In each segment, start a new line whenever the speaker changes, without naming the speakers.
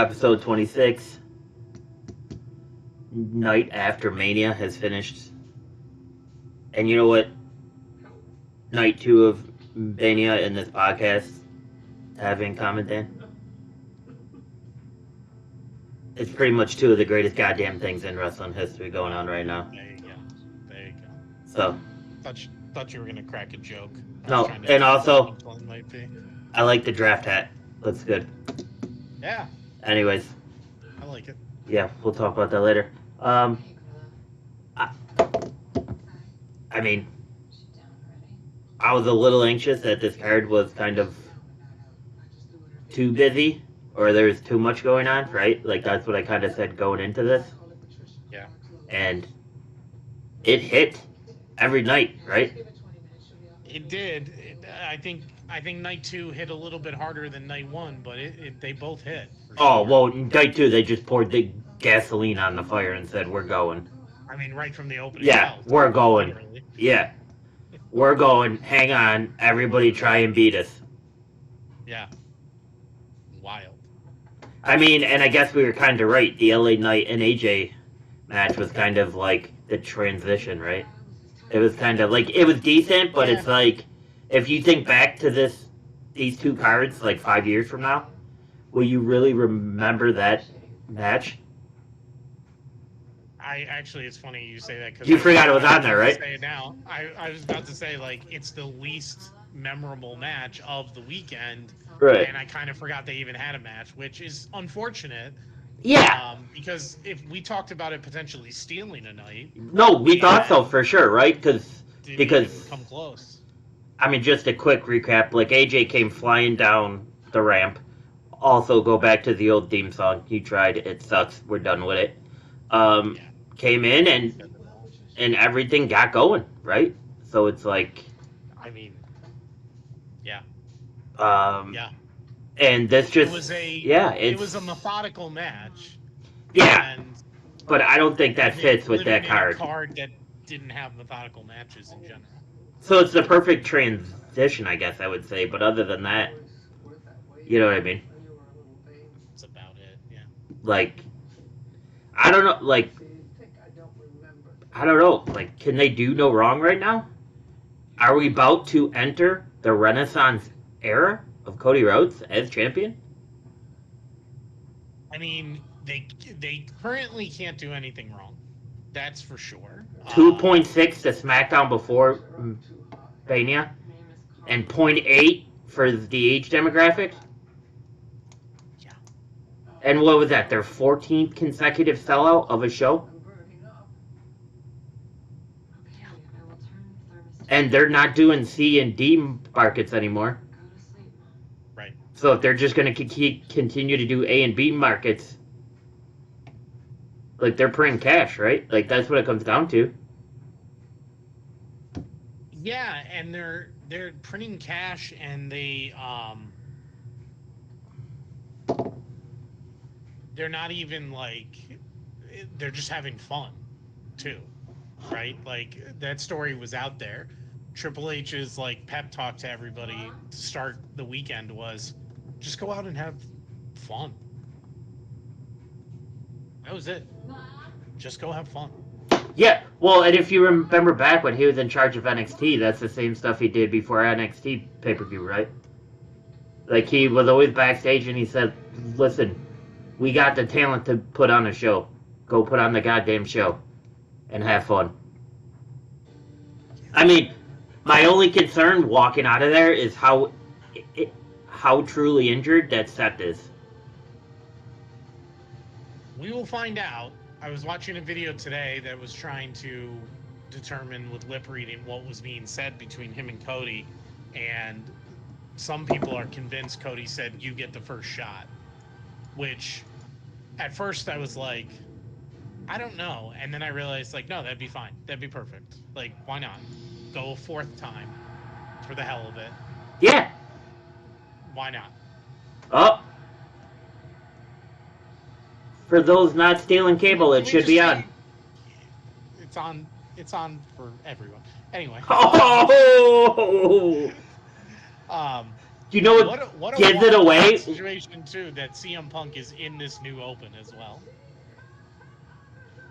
Episode 26. Night after Mania has finished. And you know what? Night 2 of Mania in this podcast have in common, Dan? It's pretty much two of the greatest goddamn things in wrestling history going on right now.
There you go. There you go.
So.
Thought you were gonna crack a joke.
No, and also,
might be.
I like the draft hat. Looks good.
Yeah.
Anyways.
I like it.
Yeah, we'll talk about that later. I mean, I was a little anxious that this card was kind of too busy, or there's too much going on, right? Like, that's what I kind of said going into this.
Yeah.
And it hit every night, right?
It did. I think night 2 hit a little bit harder than night 1, but they both hit.
Oh, well, night 2, they just poured the gasoline on the fire and said, we're going.
I mean, right from the opening.
Yeah, we're going. Literally. Yeah. We're going. Hang on. Everybody try and beat us.
Yeah. Wild.
I mean, and I guess we were kind of right. The LA Knight and AJ match was kind of like the transition, right? It was kind of like, it was decent, but it's like, if you think back to these two cards, like 5 years from now, will you really remember that match?
Actually, it's funny you say that because
you forgot it was on there, right?
Say it now. I was about to say, like, it's the least memorable match of the weekend,
right?
And I kind of forgot they even had a match, which is unfortunate.
Yeah.
Because if we talked about it potentially stealing a night.
No, we thought so for sure, right? Because
come close.
I mean, just a quick recap. Like, AJ came flying down the ramp. Also, go back to the old theme song. You tried. It sucks. We're done with it. Came in and everything got going, right? So it's like,
I mean, yeah.
Yeah. And this just
it was a methodical match.
Yeah. But I don't think that fits with that card.
A card that didn't have methodical matches in general.
So it's the perfect transition, I guess I would say. But other than that, you know what I mean?
That's about it. Yeah.
Like, I don't know. Like, I don't know. Like, can they do no wrong right now? Are we about to enter the Renaissance era of Cody Rhodes as champion?
I mean, they currently can't do anything wrong. That's for sure.
2.6 to SmackDown before Mania, and 0.8 for the age demographic.
Yeah.
And what was that? Their 14th consecutive sellout of a show? And they're not doing C and D markets anymore.
Right.
So if they're just going to continue to do A and B markets, like, they're printing cash, right? Like, that's what it comes down to.
Yeah, and they're printing cash, and they're not even like, they're just having fun too, right? Like, that story was out there. Triple H's like pep talk to everybody to start the weekend was just go out and have fun. That was it. Just go have fun.
Yeah, well, and if you remember back when he was in charge of NXT, that's the same stuff he did before NXT pay-per-view, right? Like, he was always backstage and he said, listen, we got the talent to put on a show. Go put on the goddamn show and have fun. I mean, my only concern walking out of there is how truly injured that Seth is.
We will find out. I was watching a video today that was trying to determine with lip reading what was being said between him and Cody, and some people are convinced Cody said, you get the first shot, which at first I was like, I don't know, and then I realized, like, no, that'd be fine. That'd be perfect. Like, why not? Go a fourth time for the hell of it.
Yeah.
Why not?
Oh. For those not stealing cable, it should be on.
It's on. It's on for everyone. Anyway.
Oh. you know
what a
gives it away?
wild situation too that CM Punk is in this new Open as well.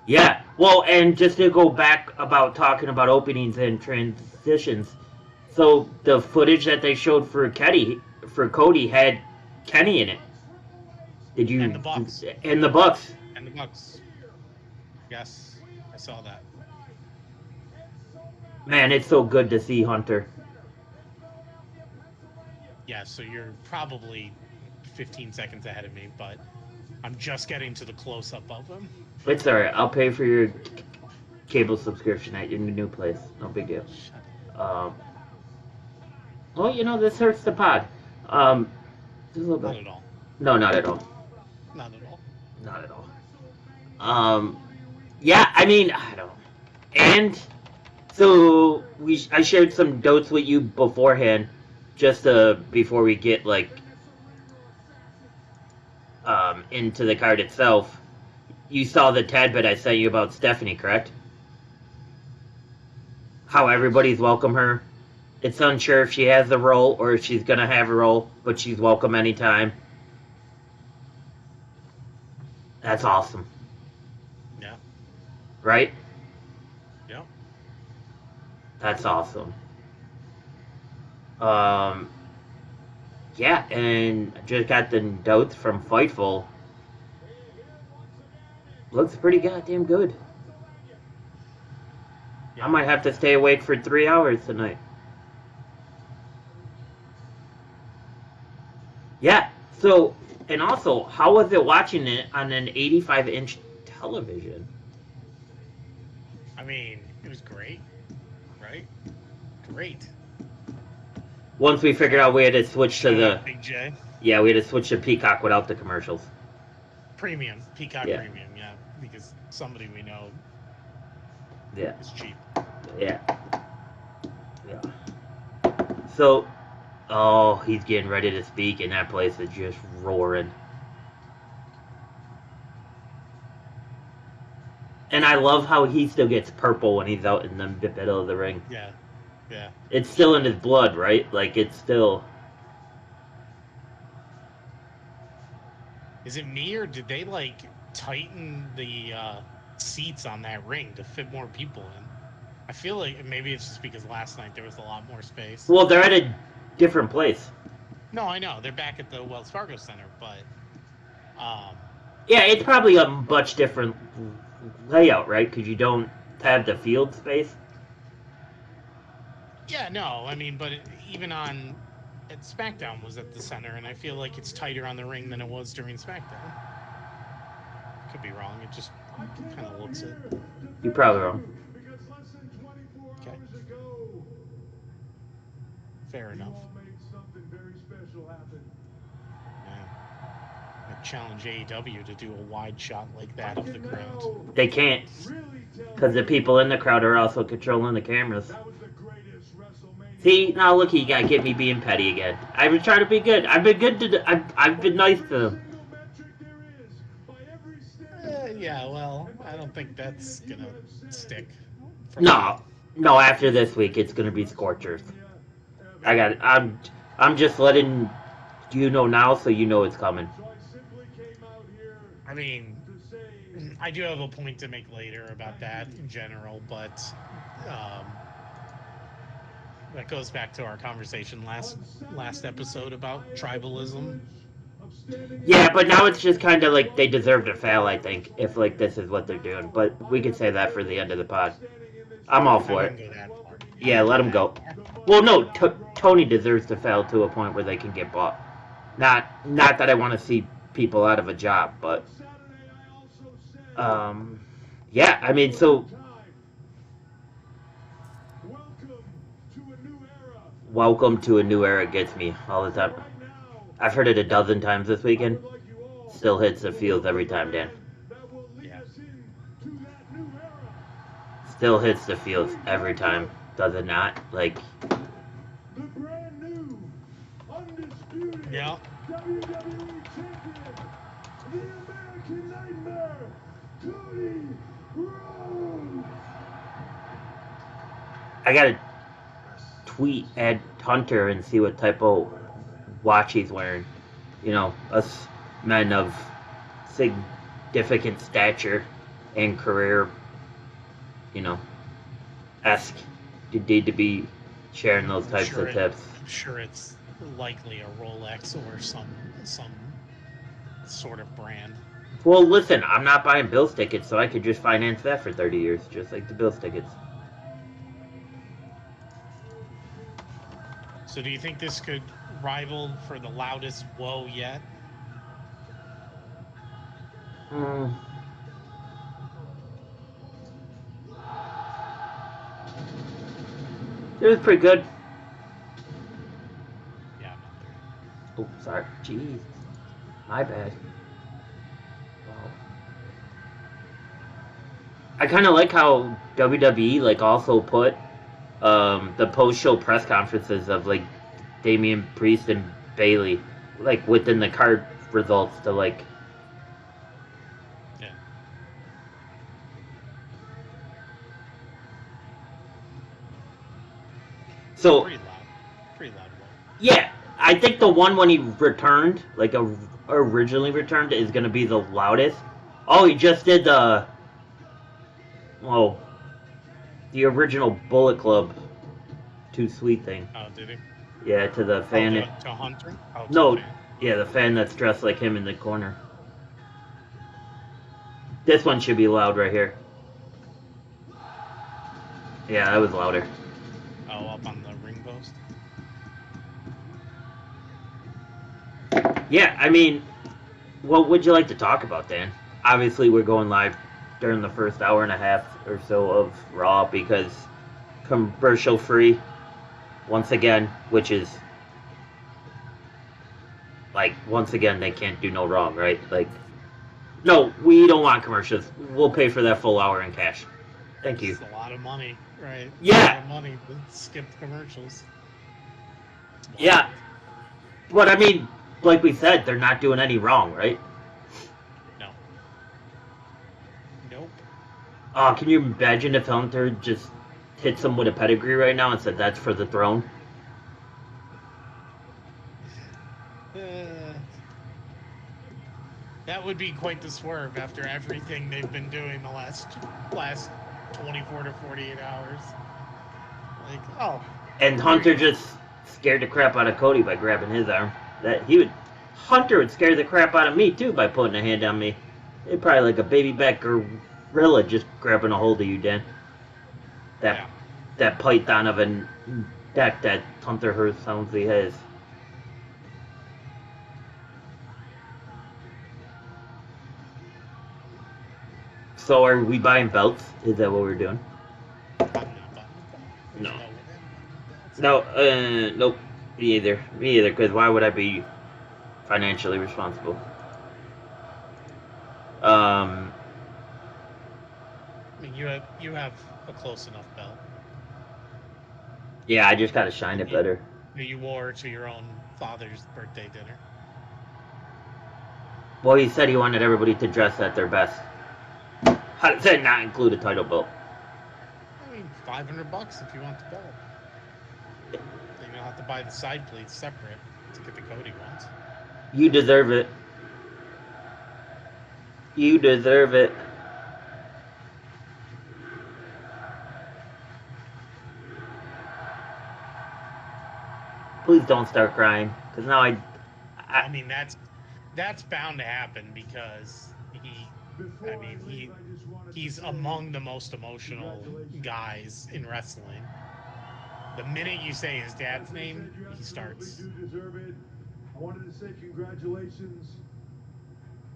Yeah. Well, and just to go back about talking about openings and transitions, so the footage that they showed for Cody had Kenny in it. Did you?
And the Bucks.
And the Bucks.
And the Bucks. Yes, I saw that.
Man, it's so good to see Hunter.
Yeah, so you're probably 15 seconds ahead of me, but I'm just getting to the close-up of him.
It's alright. I'll pay for your cable subscription at your new place. No big deal. Well, you know, this hurts the pod. Just a little bit.
Not at all.
No, not at all.
Not at all.
Not at all. Yeah, I mean, I don't know. And so I shared some notes with you beforehand, just before we get like into the card itself. You saw the tad bit I sent you about Stephanie, correct? How everybody's welcome her. It's unsure if she has a role or if she's gonna have a role, but she's welcome anytime. That's awesome.
Yeah.
Right?
Yeah.
That's awesome. Yeah, and just got the notes from Fightful. Looks pretty goddamn good.
Yeah.
I might have to stay awake for 3 hours tonight. Yeah, so, and also, how was it watching it on an 85-inch television?
I mean, it was great, right? Great.
Once we figured out we had to switch to the...
Big J.
Yeah, we had to switch to Peacock without the commercials.
Premium. Peacock
Yeah.
Premium, yeah. Because somebody we know
Yeah.
is cheap.
Yeah. Yeah. So, oh, he's getting ready to speak, and that place is just roaring. And I love how he still gets purple when he's out in the middle of the ring.
Yeah. Yeah.
It's still in his blood, right? Like, it's still...
Is it me, or did they, like, tighten the seats on that ring to fit more people in? I feel like maybe it's just because last night there was a lot more space.
Well, they're at a different place.
No, I know. They're back at the Wells Fargo Center, but...
Yeah, it's probably a much different layout, right? Because you don't have the field space.
Yeah, no, I mean, but even on... SmackDown was at the center, and I feel like it's tighter on the ring than it was during SmackDown. Could be wrong. It just kind of looks it.
You're probably wrong.
Okay. Fair enough. Yeah. I challenge AEW to do a wide shot like that of the crowd.
They can't, because the people in the crowd are also controlling the cameras. See, now look, you gotta get me being petty again. I was trying to be good. I've been good to. I've been nice to them.
Yeah, well, I don't think that's gonna stick.
No, after this week, it's gonna be Scorchers. I'm just letting you know now, so you know it's coming.
I mean, I do have a point to make later about that in general, but that goes back to our conversation last episode about tribalism.
Yeah, but now it's just kind of like they deserve to fail, I think, if like this is what they're doing. But we could say that for the end of the pod. I'm all for it. Yeah, let them go. Well, no, Tony deserves to fail to a point where they can get bought. Not that I want to see people out of a job, but yeah, I mean, so welcome to a new era gets me all the time. I've heard it a dozen times this weekend. Still hits the feels every time, Dan.
Yeah.
Still hits the feels every time. Does it not? Like...
Yeah.
I gotta tweet at Hunter and see what type of watch he's wearing. You know, us men of significant stature and career, you know, esque need to be sharing those types of tips.
I'm sure it's likely a Rolex or some sort of brand.
Well, listen, I'm not buying Bills tickets, so I could just finance that for 30 years, just like the Bills tickets.
So do you think this could rival for the loudest whoa yet?
Mm. It was pretty good.
Yeah, I'm not there.
Oh, sorry. Jeez. My bad. Wow. I kind of like how WWE like also put the post-show press conferences of like Damian Priest and Bailey like within the card results to like.
Yeah.
So
Pretty loud. Pretty loud whoa.
yeah, I think the one when he returned, like originally returned, is gonna be the loudest. Oh, he just did the the original Bullet Club Too Sweet thing.
Oh, did he?
Yeah, to the
Oh,
fan.
to Hunter? Oh, to the
No,
fan.
yeah, the fan that's dressed like him in the corner. This one should be loud right here. Yeah, that was louder.
Oh, up on the ring post?
Yeah, I mean, what would you like to talk about, Dan? Obviously, we're going live during the first hour and a half or so of Raw because commercial free, once again, which is like, once again, they can't do no wrong, right? Like, no, we don't want commercials. We'll pay for that full hour in cash. Thank you.
It's a lot of money, right?
Yeah.
It's a lot of money to skip commercials.
Yeah. But I mean, like we said, they're not doing any wrong, right?
No. Nope.
Can you imagine if Hunter just hits him with a pedigree right now and said that's for the throne?
That would be quite the swerve after everything they've been doing the last 24 to 48 hours. Like, oh.
And Hunter just scared the crap out of Cody by grabbing his arm. Hunter would scare the crap out of me too by putting a hand on me. It'd probably like a baby back gorilla just grabbing a hold of you, Dan. That python of a neck that Hunter Helmsley has. So are we buying belts? Is that what we're doing?
I'm not buying the belt.
No. Nope. Me either. Because why would I be financially responsible?
I mean, you have a close enough belt.
Yeah, I just gotta shine it better.
That you wore to your own father's birthday dinner.
Well, he said he wanted everybody to dress at their best. How does that not include a title belt?
I mean, $500 if you want the belt. Then you'll have to buy the side plates separate to get the Cody ones.
You deserve it. You deserve it. Please don't start crying, because now I
mean, that's bound to happen because he's among the most emotional guys in wrestling. The minute you say his dad's name, he starts.
I wanted to say congratulations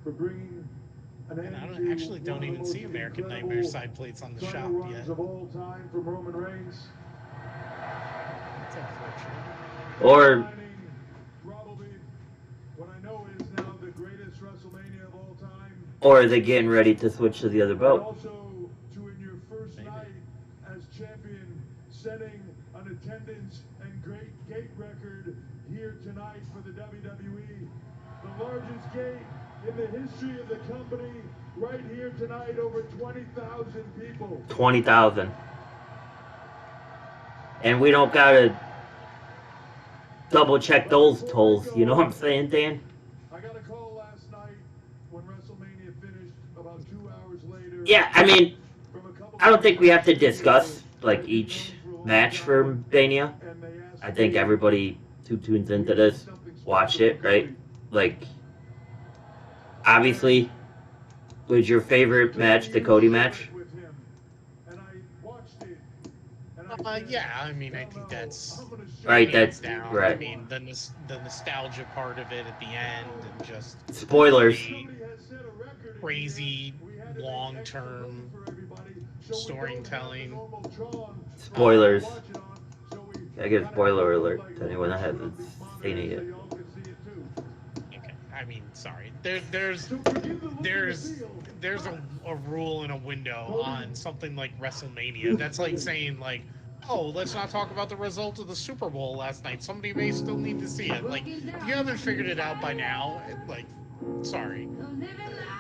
for bringing an end
I
to
don't even see American Nightmare side plates on the shop yet.
Of all time from Roman Reigns.
That's unfortunate.
or
Probably what I know is now the greatest WrestleMania of all time.
Or are they getting ready to switch to the other belt?
Also, to in your first night as champion, setting an attendance and great gate record here tonight for the WWE. The largest gate in the history of the company, right here tonight, over 20,000 people.
20,000. And we don't got double check those tolls. You know what I'm saying, Dan?
I got a call last night when WrestleMania finished about 2 hours later.
Yeah, I mean,
From a couple
I don't think we have to
of
discuss like each match for Mania.
and they asked
I think everybody who tunes into this watched it, right? Like, obviously, was your favorite match the Cody match?
with him, and I watched it, and I said,
Yeah, I mean, I think that's
I'm gonna show
Right,
you
that's
down.
right.
I mean, the nostalgia part of it at the end, and just
Spoilers.
the crazy long-term storytelling.
Spoilers. I give spoiler alert to anyone that hasn't seen it yet.
Okay, I mean, sorry. There's a rule and a window on something like WrestleMania. That's like saying like, oh, let's not talk about the result of the Super Bowl last night. Somebody may still need to see it. Like, if you haven't figured it out by now, like, sorry,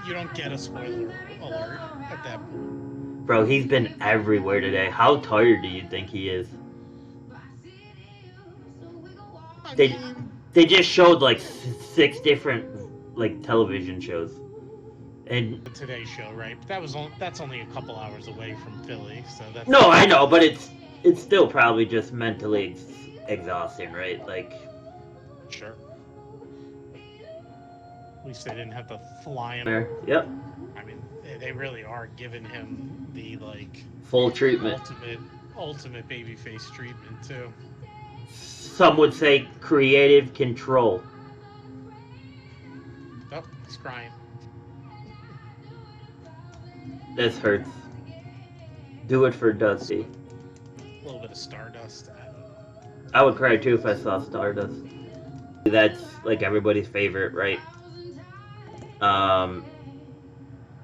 you don't get a spoiler alert at that point.
Bro, he's been everywhere today. How tired do you think he is? They just showed like 6 different like television shows, and
The Today Show, right? But that's only a couple hours away from Philly, so that's
no, I know, but it's still probably just mentally exhausting, right? Like,
sure. At least they didn't have to fly him.
yep,
I mean, they really are giving him the like
full treatment.
ultimate babyface treatment too.
Some would say creative control.
Oh, he's crying.
This hurts. Do it for Dusty.
A little bit of Stardust.
I would cry too if I saw Stardust. That's like everybody's favorite, right?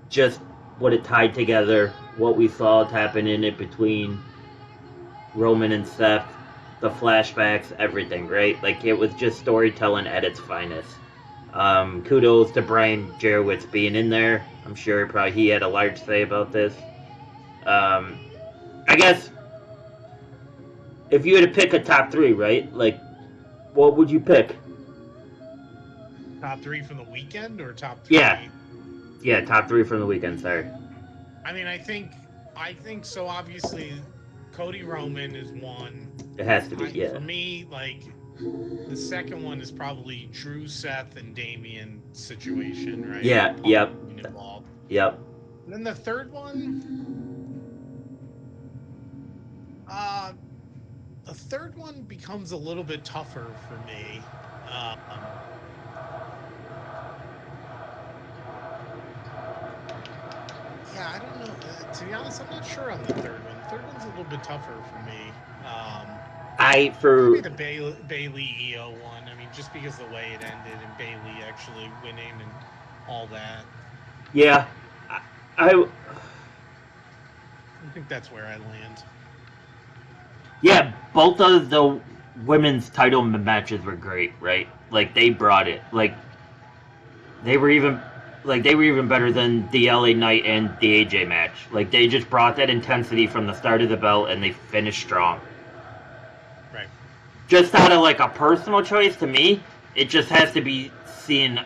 Just what it tied together, what we saw happen in it between Roman and Seth, the flashbacks, everything, right? Like, it was just storytelling at its finest. Kudos to Brian Jarowitz being in there. I'm sure probably he had a large say about this. I guess if you had to pick a top 3, right? Like, what would you pick?
Top 3 from the weekend or top 3?
Yeah, top 3 from the weekend. Sorry.
I mean, I think so. Obviously, Cody Roman is one.
It has to be. Yeah.
For me, like, the second one is probably Drew, Seth, and Damian situation, right?
Yeah. Yep.
Involved.
Yep.
And then the third one. The third one becomes a little bit tougher for me. Yeah, I don't know. To be honest, I'm not sure on the third one. The third one's a little bit tougher for me. Maybe the Bailey EO one. I mean, just because of the way it ended and Bailey actually winning and all that.
Yeah, I
think that's where I land.
Yeah, both of the women's title matches were great, right? Like, they brought it. Like, they were even better than the LA Knight and the AJ match. Like, they just brought that intensity from the start of the belt, and they finished strong.
Right.
Just out of, like, a personal choice, to me, it just has to be seeing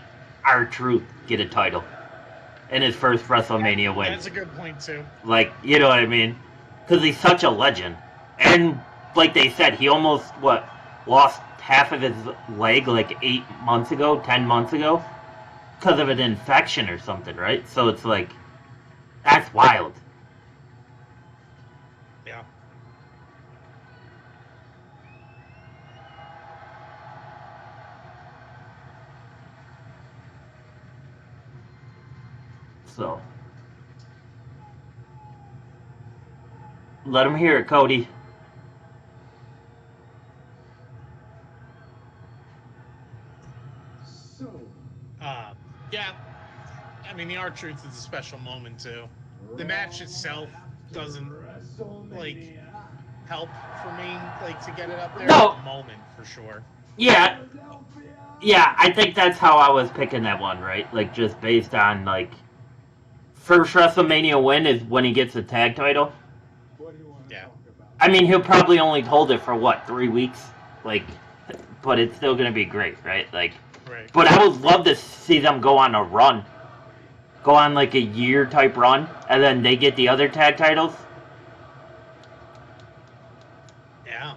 R-Truth get a title in his first WrestleMania win.
That's a good point, too.
Like, you know what I mean? Because he's such a legend. And, like they said, he almost, lost half of his leg, like, 10 months ago? Because of an infection or something, right? So it's like, that's wild.
Yeah.
So, let him hear it, Cody.
Yeah. I mean, the R-Truth is a special moment, too. The match itself doesn't, like, help for me, like, to get it up there.
No.
At the moment, for sure.
Yeah, I think that's how I was picking that one, right? Like, just based on, like, first WrestleMania win is when he gets the tag title.
Yeah.
I mean, he'll probably only hold it for, 3 weeks? Like, but it's still gonna be great, right? Like,
Right.
but I would love to see them go on a run, go on like a year type run, and then they get the other tag titles.
Yeah.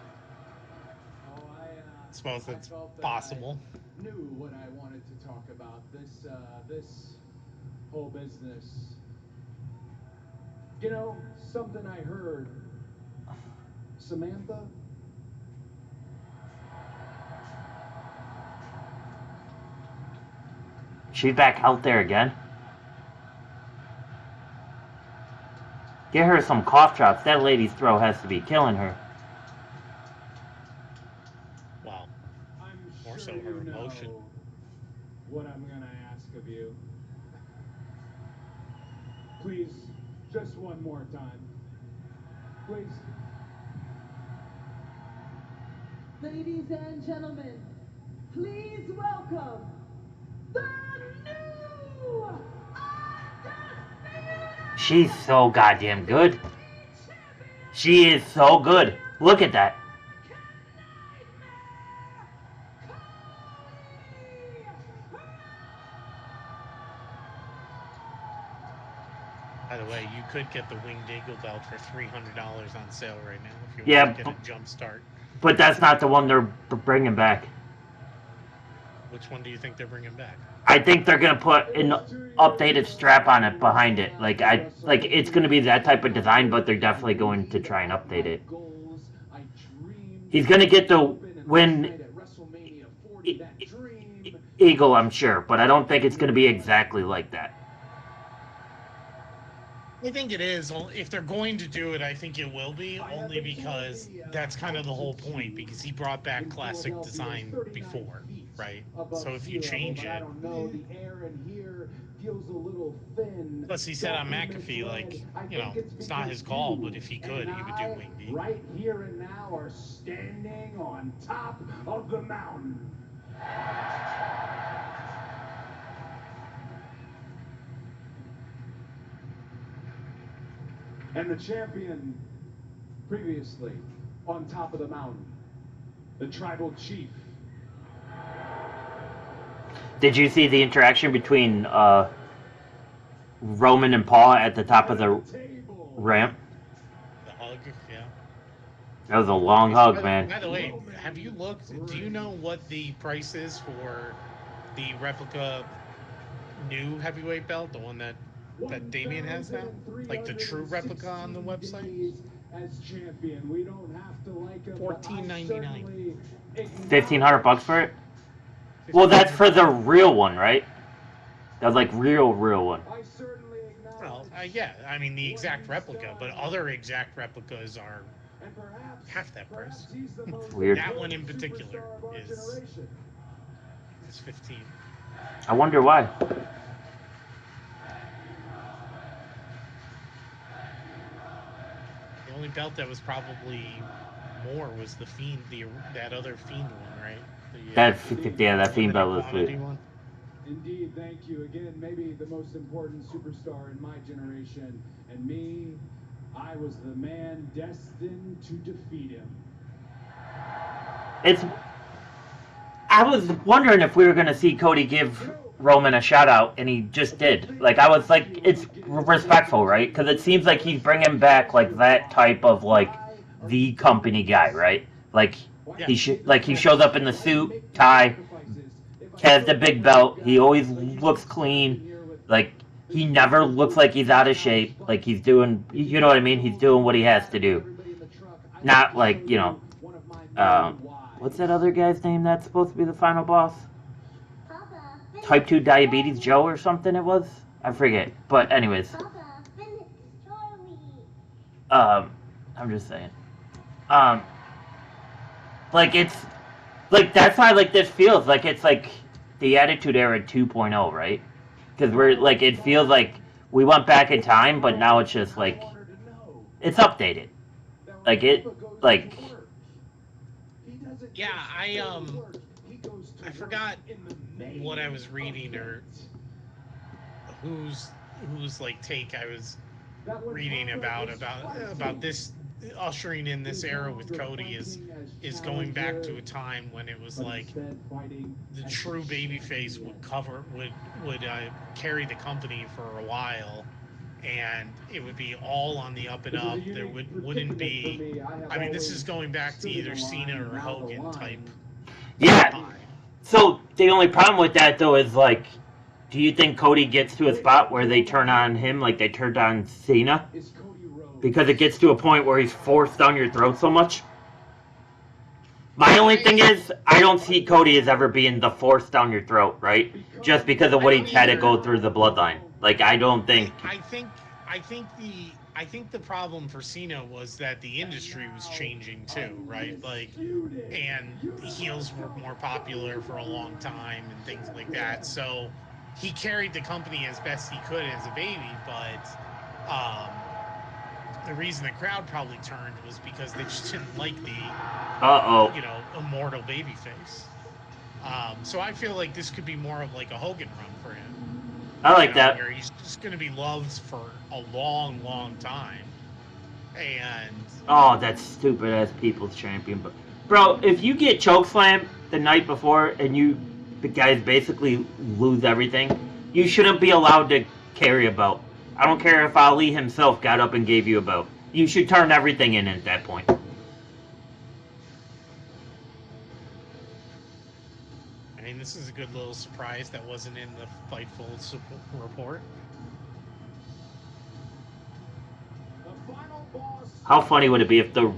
Oh,
I suppose
I
that's
felt that
possible.
I knew what I wanted to talk about. This whole business. You know, something I heard. Samantha?
She's back out there again. Get her some cough drops. That lady's throat has to be killing her.
Well,
I'm
more
sure
so
you
her
know
emotion.
what I'm gonna ask of you. Please, just one more time. Please.
Ladies and gentlemen, please welcome the new Undisputed
She's so goddamn good. She is so good. Look at that.
By the way, you could get the Winged Eagle belt for $300 on sale right now if you
Yeah,
want to get a jump start.
But that's not the one they're bringing back.
Which one do you think they're bringing back?
I think they're gonna put an updated strap on it behind it. Like it's gonna be that type of design, but they're definitely going to try and update it. He's gonna get the Win Eagle, I'm sure, but I don't think it's gonna be exactly like that.
I think it is. If they're going to do it, I think it will be, only because that's kind of the whole point, because he brought back classic design before, right? So if you change it... Plus, he said on McAfee, like, you know, it's not his call, but if he could, he would do Winged Eagle.
Right here and now are standing on top of the mountain. And the champion previously on top of the mountain, the tribal chief.
Did you see the interaction between Roman and Paul at the top of the ramp?
The hug, yeah.
That was a long hug, man.
By the way, have you looked? Do you know what the price is for the replica new heavyweight belt, the one that Damien has now? Like the true replica on the website?
As champion, we don't have to like him,
$14.99.
$1,500 for it? Well, that's for the real one, right? That's like real one.
Well, yeah, I mean the exact replica, but other exact replicas are half that price.
It's weird.
That one in particular is 15.
I wonder why.
The only belt that was probably more was the Fiend, that other Fiend one, right?
That Fiend belt was good.
One.
Indeed, thank you again. Maybe the most important superstar in my generation, and me, I was the man destined to defeat him.
I was wondering if we were gonna see Cody give Roman a shout out, and he just did. Like, I was like, it's respectful, right? Because it seems like he's bringing back like that type of like the company guy, right? Like he shows up in the suit, tie, has the big belt. He always looks clean. Like he never looks like he's out of shape. Like he's doing, you know what I mean? He's doing what he has to do. Not like, you know, what's that other guy's name that's supposed to be the final boss? Type 2 diabetes Joe or something it was? I forget. But anyways. I'm just saying. Like it's like that's why like this feels like it's like the Attitude Era 2.0, right? Because we're like it feels like we went back in time, but now it's just like it's updated. Like it like
yeah, I forgot what I was reading or whose like take I was reading about this ushering in this era with Cody is going back to a time when it was like the true babyface would carry the company for a while, and it would be all on the up and up. There wouldn't be. I mean, this is going back to either Cena or Hogan type
Yeah.
time.
So the only problem with that though is like, do you think Cody gets to a spot where they turn on him like they turned on Cena? Because it gets to a point where he's forced down your throat so much. My only thing is, I don't see Cody as ever being the force down your throat, right? Just because of what he's had to go through the bloodline. Like, I don't think.
I think the problem for Cena was that the industry was changing too, right? Like, and heels were more popular for a long time and things like that. So he carried the company as best he could as a baby, but the reason the crowd probably turned was because they just didn't like the immortal babyface. So I feel like this could be more of like a Hogan run for him.
I like that.
Where he's just going to be loved for a long, long time. And
oh, that stupid ass People's Champion. But bro, if you get chokeslammed the night before and the guys basically lose everything, you shouldn't be allowed to carry a belt. I don't care if Ali himself got up and gave you a belt. You should turn everything in at that point.
I mean, this is a good little surprise that wasn't in the Fightful report.
How funny would it be if the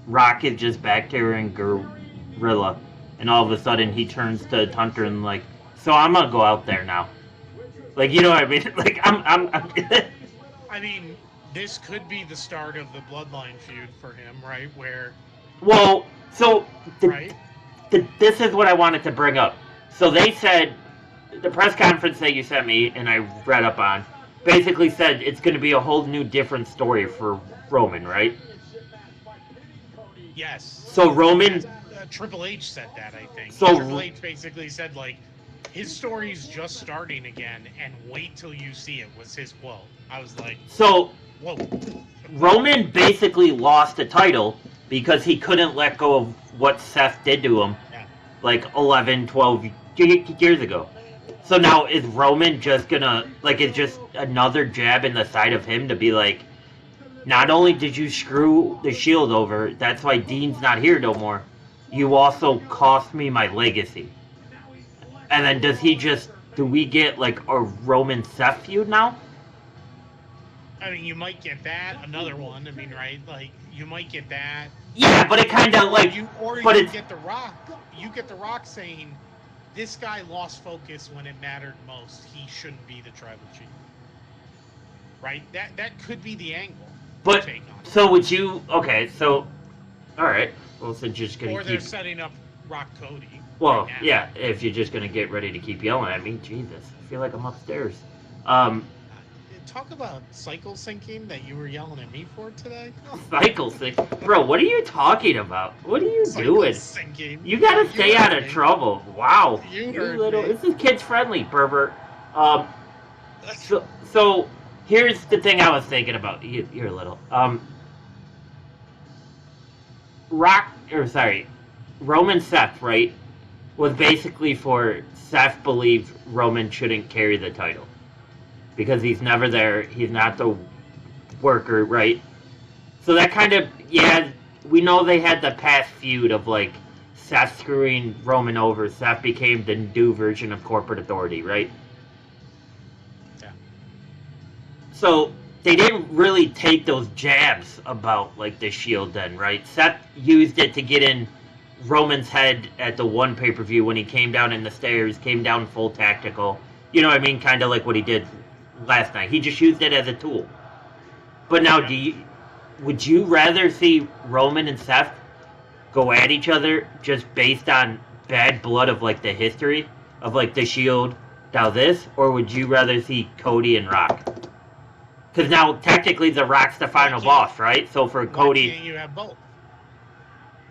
Rock is just back there in Gorilla, and all of a sudden he turns to Hunter and like, so I'm gonna go out there now. Like, you know what I mean? Like, I'm
I mean, this could be the start of the Bloodline feud for him, right? Where.
Well, so
right.
This is what I wanted to bring up. So they said, the press conference that you sent me and I read up on, basically said it's going to be a whole new different story for Roman, right?
Yes.
So Roman...
Triple H said that, I think.
So
Triple H basically said, like, his story's just starting again, and wait till you see it, was his quote. I was like,
so
whoa.
Roman basically lost the title because he couldn't let go of what Seth did to him like 11, 12 years ago. So now is Roman just gonna, like, it's just another jab in the side of him to be like, not only did you screw the Shield over, that's why Dean's not here no more, you also cost me my legacy. And then do we get like a Roman Seth feud now?
I mean, you might get that, another one, I mean, right? Like, you might get that.
Yeah, but it kind of like...
You get The Rock. You get The Rock saying, this guy lost focus when it mattered most. He shouldn't be the tribal chief. Right? That could be the angle.
But,
take on it.
So would you... Okay, so... Alright. Well, since you're just gonna
Or they're setting up Rock Cody.
Well,
right
yeah, if you're just gonna get ready to keep yelling at me, Jesus, I feel like I'm upstairs.
Talk about cycle syncing that you were yelling at me for today.
Cycle sync, bro. What are you talking about? What are you doing?
Syncing.
You gotta stay out of trouble. Wow.
You
little. This is kids friendly, pervert. So here's the thing I was thinking about. You're little. Roman Seth, right, was basically for Seth believed Roman shouldn't carry the title. Because he's never there, he's not the worker, right? So that kind of, yeah, we know they had the past feud of, like, Seth screwing Roman over. Seth became the new version of corporate authority, right?
Yeah.
So they didn't really take those jabs about, like, the Shield then, right? Seth used it to get in Roman's head at the one pay-per-view when he came down in the stairs, came down full tactical. You know what I mean? Kind of like what he did last night. He just used it as a tool. But now, would you rather see Roman and Seth go at each other just based on bad blood of, like, the history of, like, the Shield, now this, or would you rather see Cody and Rock? Because now, technically, the Rock's the final boss, right? So for Cody...
Why can't you have both?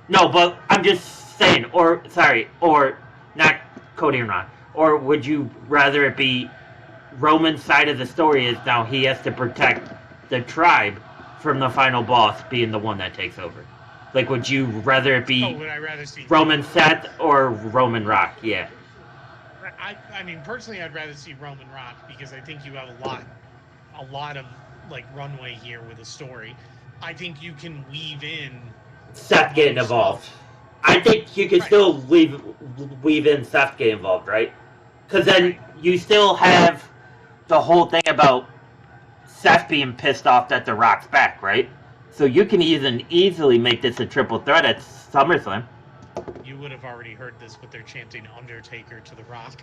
No, but I'm just saying, or not Cody and Rock, or would you rather it be Roman's side of the story is now he has to protect the tribe from the final boss being the one that takes over? Like, would you rather it be
would I rather see
Roman Seth or Roman Rock? Yeah.
I mean, personally, I'd rather see Roman Rock because I think you have a lot of like runway here with a story. I think you can weave in
Seth getting involved.
stuff.
I think you can
Right.
still weave in Seth getting involved, right? Because then
Right.
you still have the whole thing about Seth being pissed off that The Rock's back, right? So you can easily make this a triple threat at SummerSlam.
You would have already heard this, but they're chanting Undertaker to The Rock.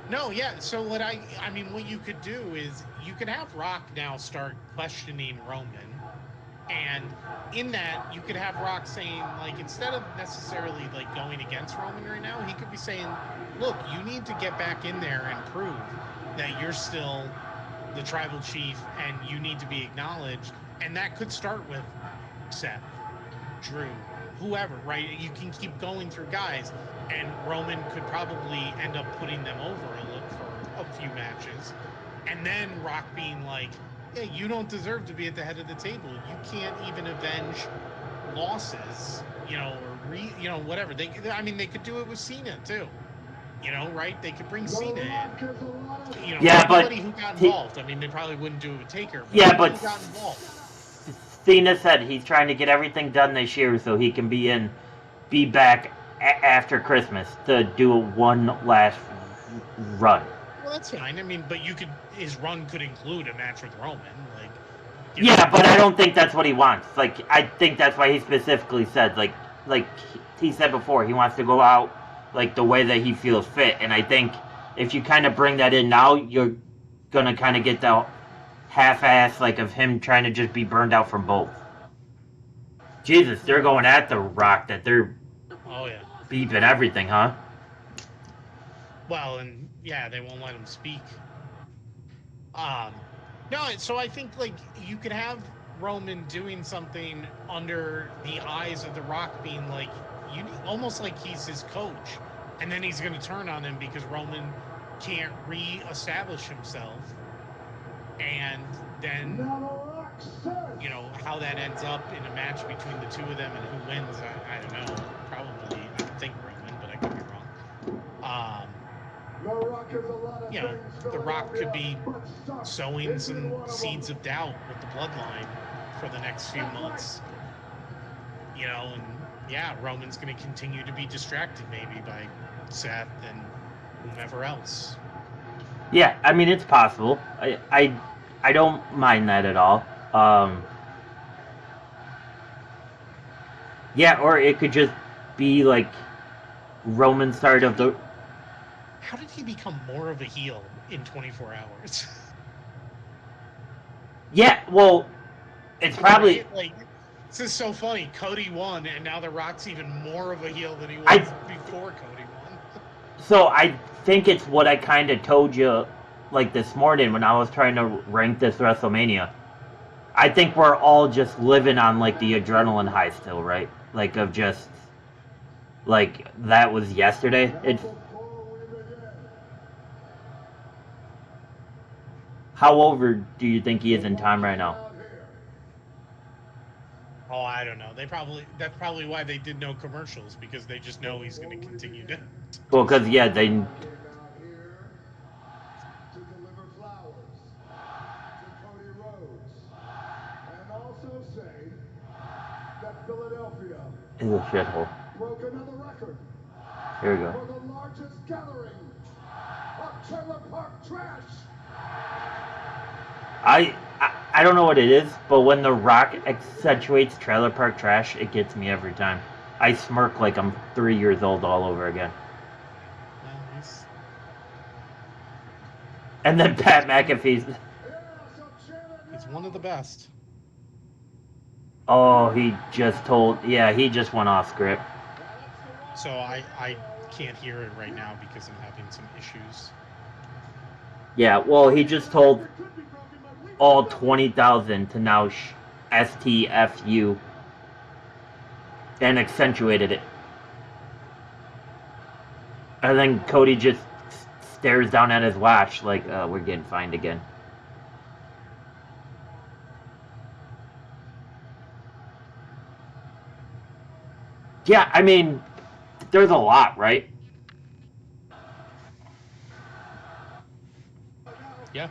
No, yeah. So what I mean, what you could do is you could have Rock now start questioning Roman, and in that you could have Rock saying, like, instead of necessarily like going against Roman right now, he could be saying, look, you need to get back in there and prove that you're still the tribal chief and you need to be acknowledged. And that could start with Seth, Drew, whoever, right? You can keep going through guys, and Roman could probably end up putting them over for a few matches, and then Rock being like, yeah, you don't deserve to be at the head of the table. You can't even avenge losses, or whatever. They could do it with Cena too, right? They could bring Cena in.
Yeah, but
anybody who got involved. I mean, they probably wouldn't do it with Taker. But
yeah,
anybody
but
who got involved.
Cena said he's trying to get everything done this year so he can be back after Christmas to do one last run.
Well, that's fine. I mean, but his run could include a match with Roman, like.
Yeah, but I don't think that's what he wants. Like, I think that's why he specifically said, like he said before, he wants to go out like the way that he feels fit. And I think if you kind of bring that in now, you're gonna kind of get the half-ass like of him trying to just be burned out from both. Jesus, they're going at the Rock that they're beeping everything, huh?
Well, and yeah, they won't let him speak. No, so I think like you could have Roman doing something under the eyes of the Rock, being like, almost like he's his coach, and then he's going to turn on him because Roman can't re-establish himself, and then how that ends up in a match between the two of them and who wins, I don't know. Probably, I think Roman, but I could be wrong. The Rock could be sowing some seeds of doubt with the bloodline for the next few months. And yeah, Roman's going to continue to be distracted maybe by Seth and whomever else.
Yeah, I mean, it's possible. I don't mind that at all. Yeah, or it could just be like Roman start of the.
How did he become more of a heel in 24 hours?
Yeah, well, it's probably
like this is so funny. Cody won, and now The Rock's even more of a heel than he was before Cody won.
So I think it's what I kind of told you, like this morning when I was trying to rank this WrestleMania. I think we're all just living on like the adrenaline high still, right? Like of just like that was yesterday. It's how over do you think he is in time right now?
Oh, I don't know. That's probably why they did no commercials, because they just know he's going to continue to.
Well, because yeah, they.
To deliver flowers to Cody Rhodes, and also say that Philadelphia
is a shithole.
broke another record.
Here we go.
For the largest gathering of trailer park trash.
I don't know what it is, but when The Rock accentuates trailer park trash, it gets me every time. I smirk like I'm 3 years old all over again. And then Pat McAfee's.
He's one of the best.
Oh, he just went off script.
So I can't hear it right now because I'm having some issues.
Yeah, well, he just told all 20,000 to now STFU and accentuated it. And then Cody just stares down at his watch like, we're getting fined again. Yeah, I mean, there's a lot, right?
Yeah.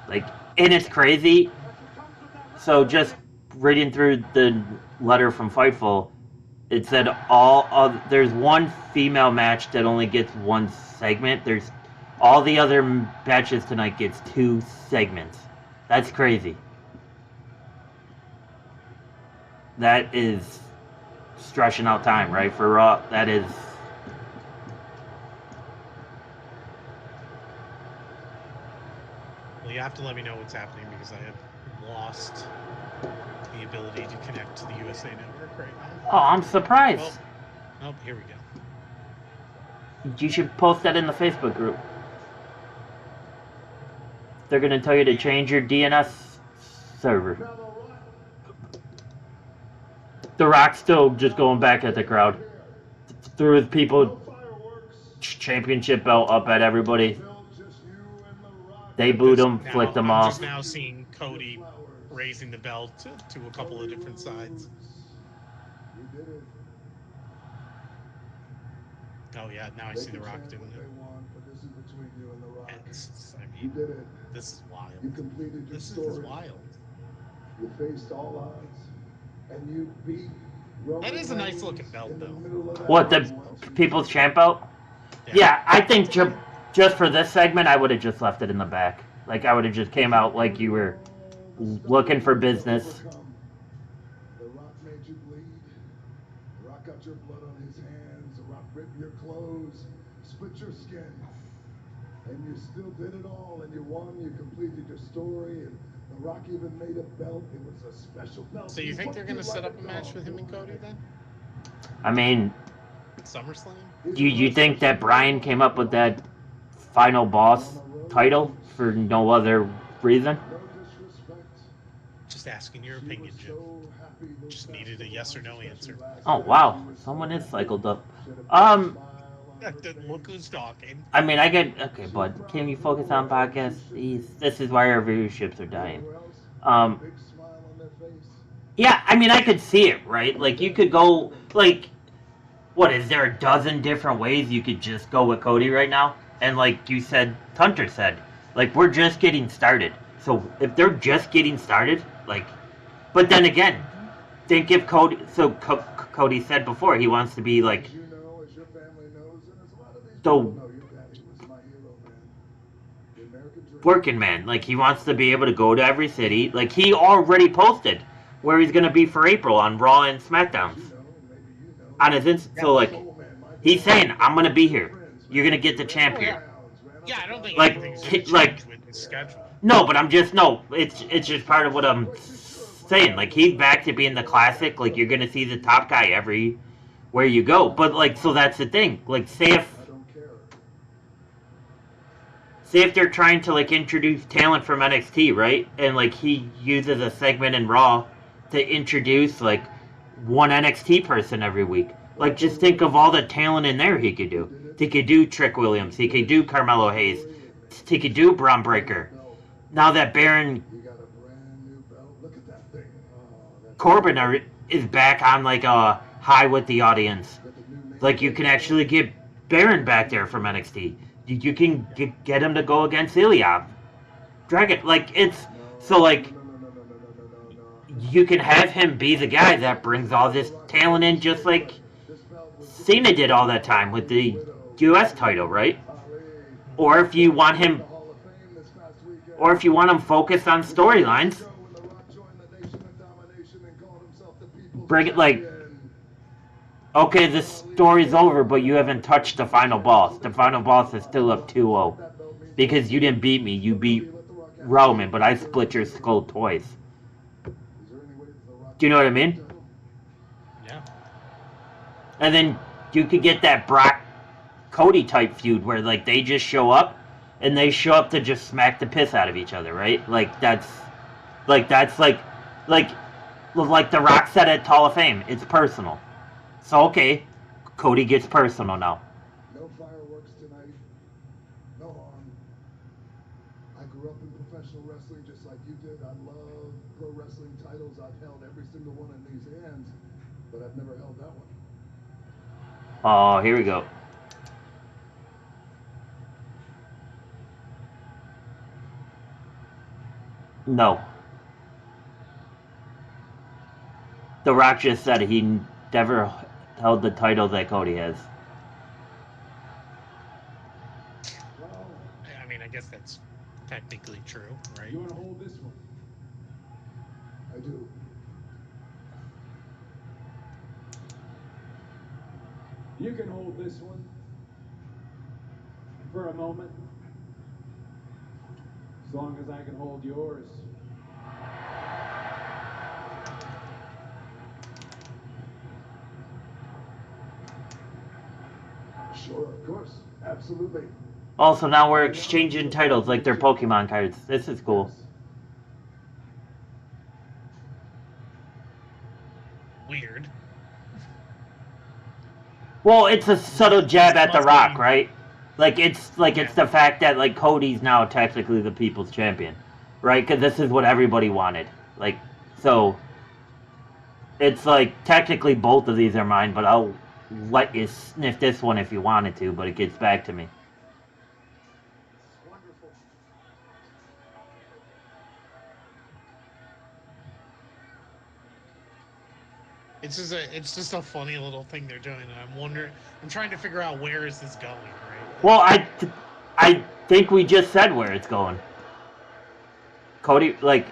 Like, and it's crazy. So just reading through the letter from Fightful, it said there's one female match that only gets one segment. There's all the other matches tonight gets 2 segments. That's crazy. That is stretching out time, right? For Raw, that is.
Well, you have to let me know what's happening because I have lost the ability to connect to the USA Network right now.
Oh, I'm surprised.
Oh, here we go.
You should post that in the Facebook group. They're gonna tell you to change your DNS server. The Rock's still just going back at the crowd. Threw his people championship belt up at everybody. They booed him, flicked him
I'm
off.
just now seeing Cody raising the belt to a couple of different sides. Oh yeah, now I see the Rock doing it. This is wild. This is wild.
You faced all odds, and you beat.
That is a nice looking belt, though.
What, the People's Champ belt? Yeah, I think just for this segment, I would have just left it in the back. Like, I would have just came out like you were looking for business.
The Rock made you bleed. The Rock got your blood on his hands. The Rock ripped your clothes, split your skin. And you still did it all, and you won. You completed your story, and The Rock even made a belt. It was a special belt.
So you think they're going to set up a match with him and Cody then?
I mean,
SummerSlam?
do you think that Bryan came up with that final boss title for no other reason?
Just asking your opinion, Jim. Just needed a yes or no answer.
Oh, wow. Someone is cycled up.
Look who's talking.
I mean, okay, but can you focus on podcasts? This is why our viewerships are dying. Yeah, I mean, I could see it, right? Like, you could go, like, what, is there a dozen different ways you could just go with Cody right now? And like you said, Hunter said, like, we're just getting started. So if they're just getting started, like, but then again, think if Cody, so Cody said before, he wants to be like, the working man. Like, he wants to be able to go to every city. Like, he already posted where he's going to be for April on Raw and SmackDowns. On his so, like, he's saying, I'm going to be here. You're going to get the champ here.
Yeah, I don't think
like,
anything's going to change with his schedule.
No, but it's just part of what I'm saying. Like, he's back to being the classic. Like, you're going to see the top guy everywhere you go. But, like, so that's the thing. Like, say if they're trying to, like, introduce talent from NXT, right? And, like, he uses a segment in Raw to introduce, like, one NXT person every week. Like, just think of all the talent in there he could do. He could do Trick Williams. He could do Carmelo Hayes. He could do Braun Breaker. Now that Baron Corbin is back on, like, a high with the audience. Like, you can actually get Baron back there from NXT. You can get him to go against Ilya. Dragon, like, it's... So, like, you can have him be the guy that brings all this talent in, just like Cena did all that time with the US title, right? Or if you want him focused on storylines, bring it, like, okay, the story's over, but you haven't touched the final boss. The final boss is still up 2-0. Because you didn't beat me, you beat Roman, but I split your skull twice. Do you know what I mean?
Yeah.
And then you could get that Brock Cody type feud where, like, they just show up and they show up to just smack the piss out of each other, right? Like, that's like The Rock said at Hall of Fame, it's personal. So, okay, Cody gets personal now.
No fireworks tonight. No wrestling just like you did. I love pro wrestling titles. I've held every single one in these hands, but I've never held that one.
Oh, here we go. No. The Rock just said he never held the title that Cody has.
Well,
I mean, I guess that's technically true, right?
you want to hold this one?
I do.
You can hold this one for a moment, as long as I can hold yours.
Sure, of course. Absolutely.
Also, now we're exchanging titles like they're Pokemon cards. This is cool.
Weird.
Well, it's a subtle jab at The
Must
Rock,
be-
right? It's the fact that like Cody's now technically the people's champion, right? Because this is what everybody wanted. Like, so it's like technically both of these are mine, but I'll let you sniff this one if you wanted to. But it gets back to me.
Wonderful.
It's just a funny little thing they're doing, and I'm trying to figure out where is this going, right?
Well, I think we just said where it's going. Cody, like,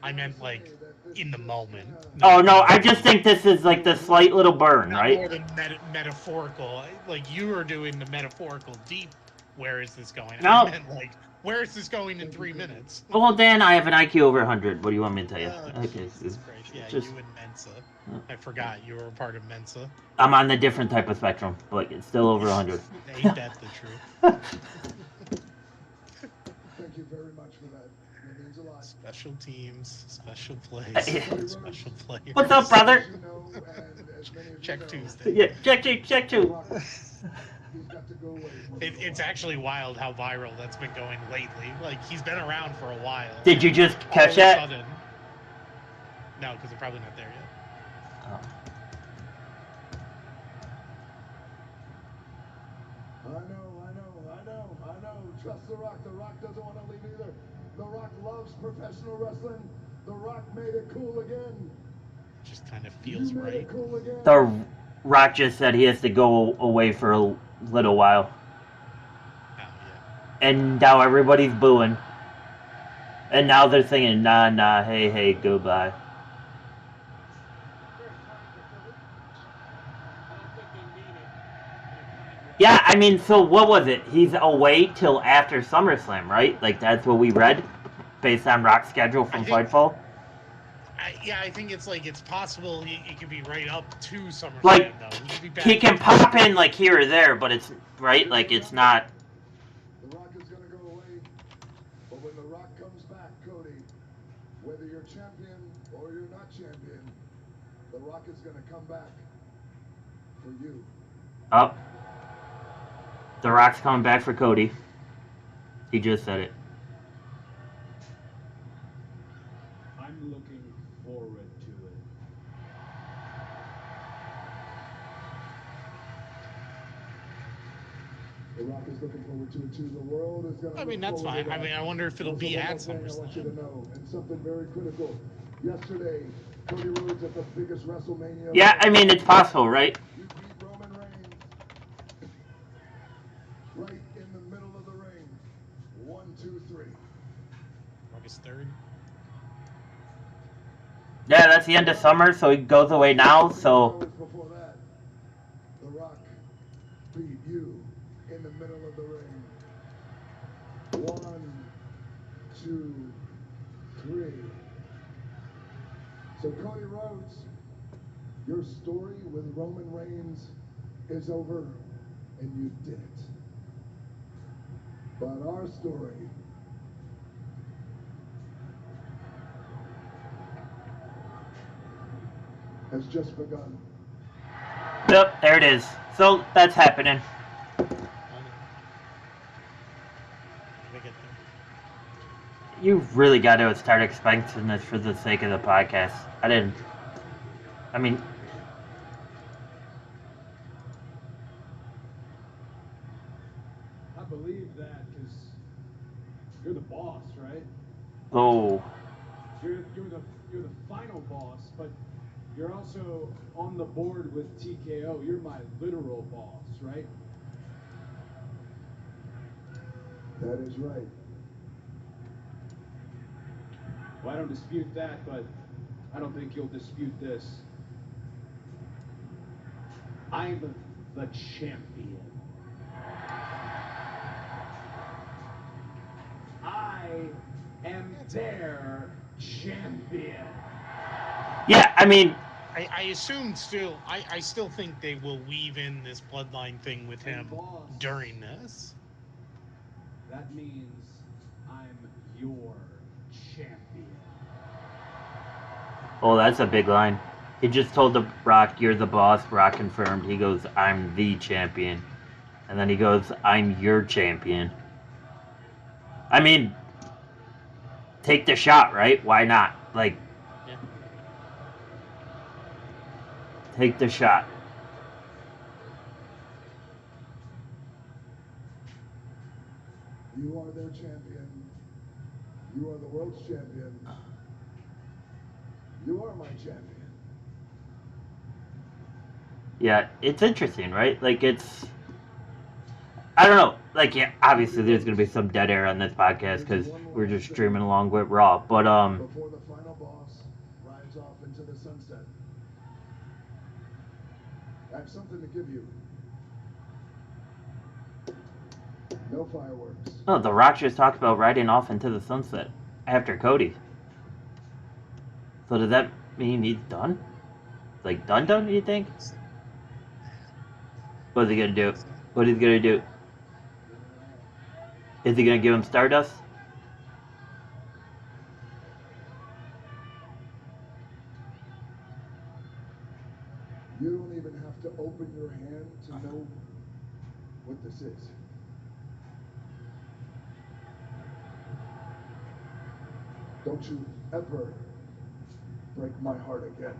I meant like in the moment.
oh no, I just think this is like the slight little burn,
Not
right?
more than metaphorical. Like you were doing the metaphorical deep. Where is this going?
No.
I meant like where is this going in 3 minutes?
Well, Dan, I have an IQ over 100. What do you want me to tell you?
Oh,
Okay,
Jesus Christ. Yeah,
just-
you and Mensa. I forgot you were a part of Mensa.
I'm on the different type of spectrum, but it's still over 100.
Ain't that the truth?
Thank you very much for that. That means a lot.
Special teams, special plays, special players.
What's up, brother?
As you know, and as many of you
Check
know,
Tuesday.
Yeah, check
The
two.
Rock, he's got to go away.
It's actually wild how viral that's been going lately. Like he's been around for a while.
Did you just
All
catch
of a
that?
sudden, no, because they're probably not there yet.
Oh.
I know. Trust The Rock. The Rock doesn't want to leave either. The Rock loves professional wrestling. The Rock made it cool again.
Just kind of feels
You made
right.
it cool again.
The Rock just said he has to go away for a little while,
Oh yeah.
and now everybody's booing, and now they're singing nah, hey, goodbye. Yeah, I mean, so what was it? He's away till after SummerSlam, right? Like, that's what we read, based on Rock's schedule from Fightful?
I think it's like it's possible he could be right up to SummerSlam,
Like,
though. He could be back
he can
in
pop in, like, here or there, but it's, right? Like, it's not...
The Rock is going to go away. But when The Rock comes back, Cody, whether you're champion or you're not champion, The Rock is going to come back for you.
Oh. The Rock's coming back for Cody. He just said it.
I'm looking forward to it.
The Rock is looking forward to it too. The world is going to.
I mean, that's fine. I mean, I wonder if it'll
Also,
be
one
at
more thing I want you to
SummerSlam.
know, and something very critical. Yesterday, Cody Rhodes at the biggest WrestleMania.
Yeah, I mean, it's possible, right?
You beat Roman Reigns right in the middle of the ring. 1, 2, 3.
August 3rd.
Yeah, that's the end of summer, so he goes away now,
6
so...
hours before that, The Rock beat you in the middle of the ring. 1, 2, 3. So Cody Rhodes, your story with Roman Reigns is over, and you did it. But our story has just begun.
Yep, there it is. So, that's happening.
I don't know. Maybe I get there.
you really got to start expecting this for the sake of the podcast. I mean,
I believe that because you're the boss, right?
oh,
You're the final boss, but you're also on the board with TKO. You're my literal boss, right?
That is right.
Well, I don't dispute that, but I don't think you'll dispute this. I'm the champion. I am their champion.
yeah. I mean,
I assume still. I still think they will weave in this bloodline thing with him during this.
That means I'm your champion.
oh, that's a big line. He just told the Rock, "You're the boss." Rock confirmed. He goes, "I'm the champion," and then he goes, "I'm your champion." I mean, take the shot, right? Why not? Like,
Yeah.
take the shot.
You are their champion. You are the world's champion. You are my champion.
Yeah, it's interesting, right? Like, I don't know. Like, yeah, obviously there's gonna be some dead air on this podcast because we're just streaming along with Raw. But
Before the final boss rides off into the sunset, I have something to give you. No fireworks.
oh, the Rock just talked about riding off into the sunset after Cody. So does that mean he's done? Like done? You think? What's he gonna do? What he's gonna do? Is he gonna give him Stardust?
You don't even have to open your hand to know what this is. Don't you ever break my heart again.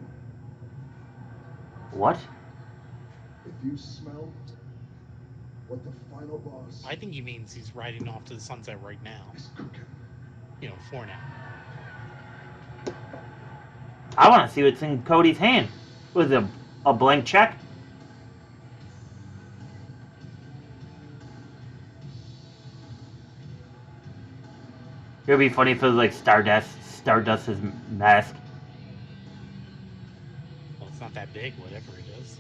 What?
If you smell what the final boss
I think he means he's riding off to the sunset right now.
is cooking.
You know, for now.
I want to see what's in Cody's hand. Was it a blank check? It would be funny if it was like Stardust's mask.
Well, it's not that big, whatever it is.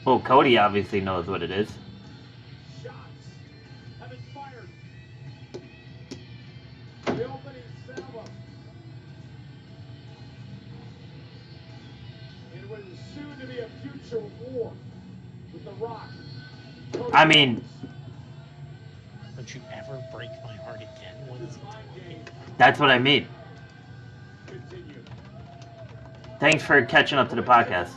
Well, Cody obviously knows what it is.
Shots have been fired. The opening salvo. And what is soon to be a future war with The Rock.
I mean,
Don't you ever break my heart again? What is he talking about?
that's what I mean.
Continue.
Thanks for catching up to the podcast.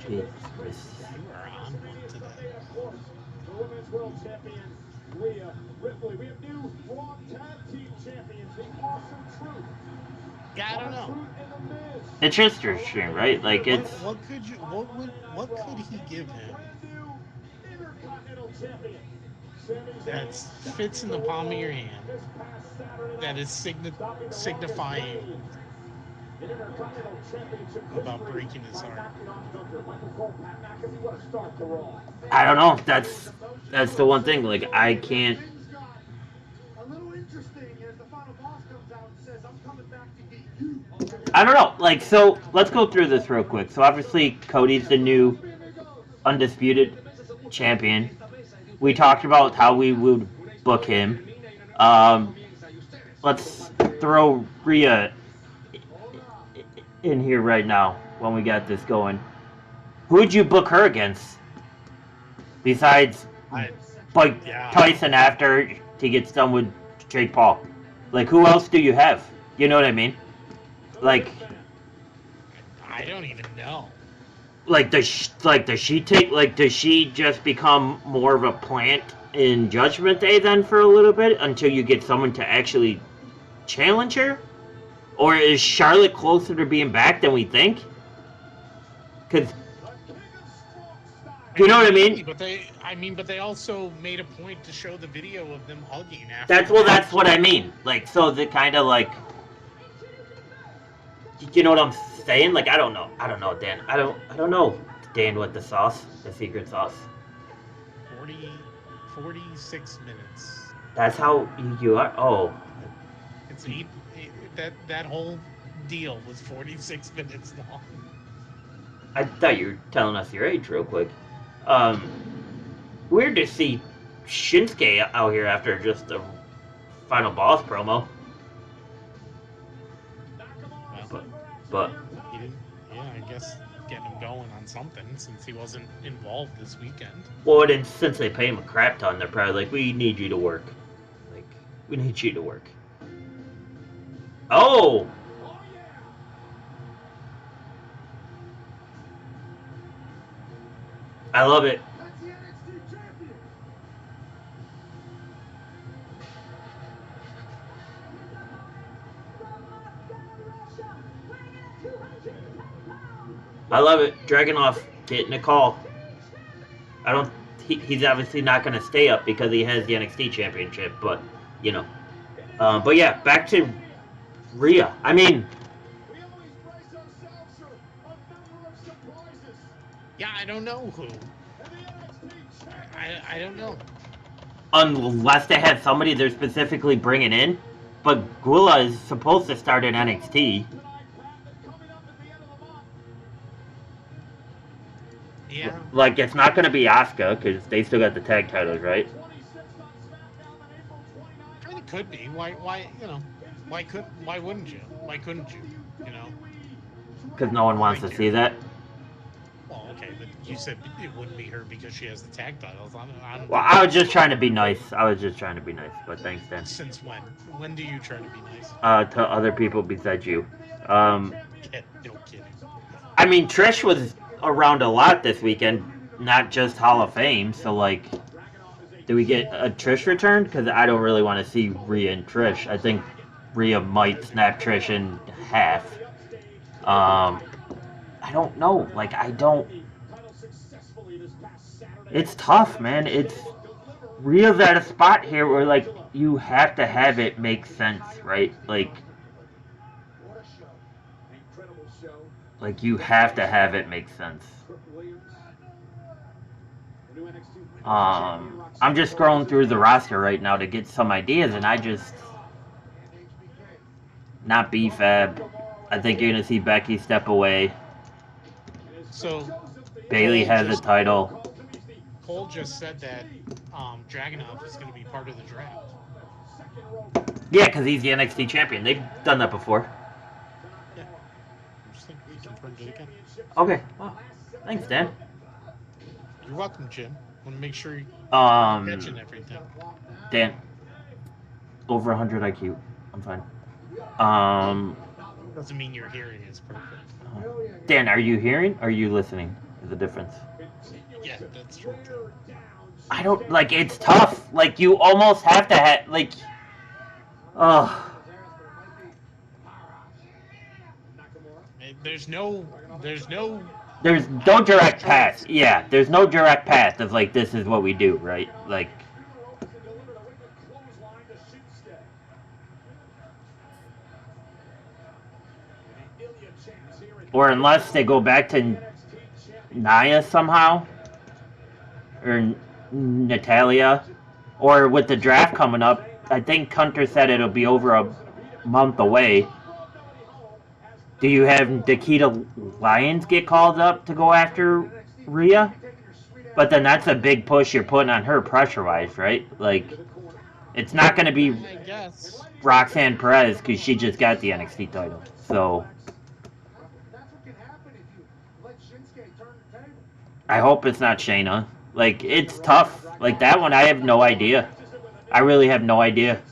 Jesus Christ.
You are on one today.
The Women's World Champion, Rhea Ripley. We have new Raw Tag Team Champions, the Awesome Truth.
Yeah, I don't know.
Truth and the Miz.
It's interesting, right? Like it's.
What could he give him
Brand new Intercontinental Champion. Sami Zayn
that fits in the palm of your hand?
this past Saturday
That
night,
is
stopping the
signifying
longest in Intercontinental Championship
about
history
breaking his
by
heart.
knocking off Gunther. Michael Cole, Pat McAfee, what a start to Raw.
I don't know. That's the one thing. Like I can't.
A little interesting as the final boss comes out and says, I'm coming back to get you.
I don't know. Like so, let's go through this real quick. So obviously, Cody's the new undisputed champion. We talked about how we would book him. Let's throw Rhea in here right now when we got this going. Who would you book her against? Besides
Yeah.
Tyson after he gets done with Jake Paul. Like who else do you have? You know what I mean? Like
I don't even know.
Like, does she just become more of a plant in Judgment Day then for a little bit until you get someone to actually challenge her? Or is Charlotte closer to being back than we think? Because, you know what I mean?
But they also made a point to show the video of them hugging after.
That's what I mean. Like, so the kind of like, you know what I'm saying? Like, I don't know, Dan. I don't know, Dan, with the sauce, the secret sauce.
46 minutes.
That's how you are. Oh,
It's that whole deal was 46 minutes long.
I thought you were telling us your age real quick. Weird to see Shinsuke out here after just a final boss promo. But
He didn't. Yeah, I guess getting him going on something since he wasn't involved this weekend.
well, and since they pay him a crap ton, they're probably like, we need you to work. Like, we need you to work. Oh! I love it. I love it. Dragunov getting a call. I don't. He's obviously not going to stay up because he has the NXT Championship, but you know. But yeah, back to Rhea. I mean,
Yeah, I don't know who. I don't know.
unless they had somebody they're specifically bringing in, but Gula is supposed to start in NXT.
Yeah.
Like, it's not going to be Asuka because they still got the tag titles, right?
I mean, it could be. Why? You know, why wouldn't you? Why couldn't you? You know.
Because no one wants to see that.
Well, okay, but you said it wouldn't be her because she has the tag titles.
Well, I was just trying to be nice. But thanks, Dan.
Since when? When do you try to be nice?
To other people besides you.
Yeah, no kidding.
I mean, Trish was around a lot this weekend, not just Hall of Fame. So, like, do we get a Trish return? Because I don't really want to see Rhea and Trish. I think Rhea might snap Trish in half. I don't know. Like, I don't. It's tough, man. Rhea's at a spot here where, like, you have to have it make sense, right? Like, you have to have it make sense. I'm just scrolling through the roster right now to get some ideas, and not B-Fab. I think you're gonna see Becky step away.
So
Bailey has a title.
Cole just said that Dragunov is going to be part of the draft.
Yeah, because he's the NXT champion. They've done that before.
Yeah. Just think he confirmed it again.
Okay. Well, thanks, Dan.
You're welcome, Jim. Want to make sure you're catching everything.
Dan. Over 100 IQ. I'm fine.
Doesn't mean your hearing is perfect.
Dan, are you hearing? Or are you listening? There's a difference.
Yeah, that's true.
I don't, like, it's tough. Like, you almost have to have, like,
There's no
direct path. Yeah, there's no direct path of, like, this is what we do, right? Like, or unless they go back to Nia somehow, or Natalia, or with the draft coming up, I think Hunter said it'll be over a month away. Do you have Nikita Lyons get called up to go after Rhea? But then that's a big push you're putting on her pressure-wise, right? Like, it's not going to be Roxanne Perez because she just got the NXT title. So I hope it's not Shayna. Like, it's tough. Like, that one, I have no idea. I really have no idea.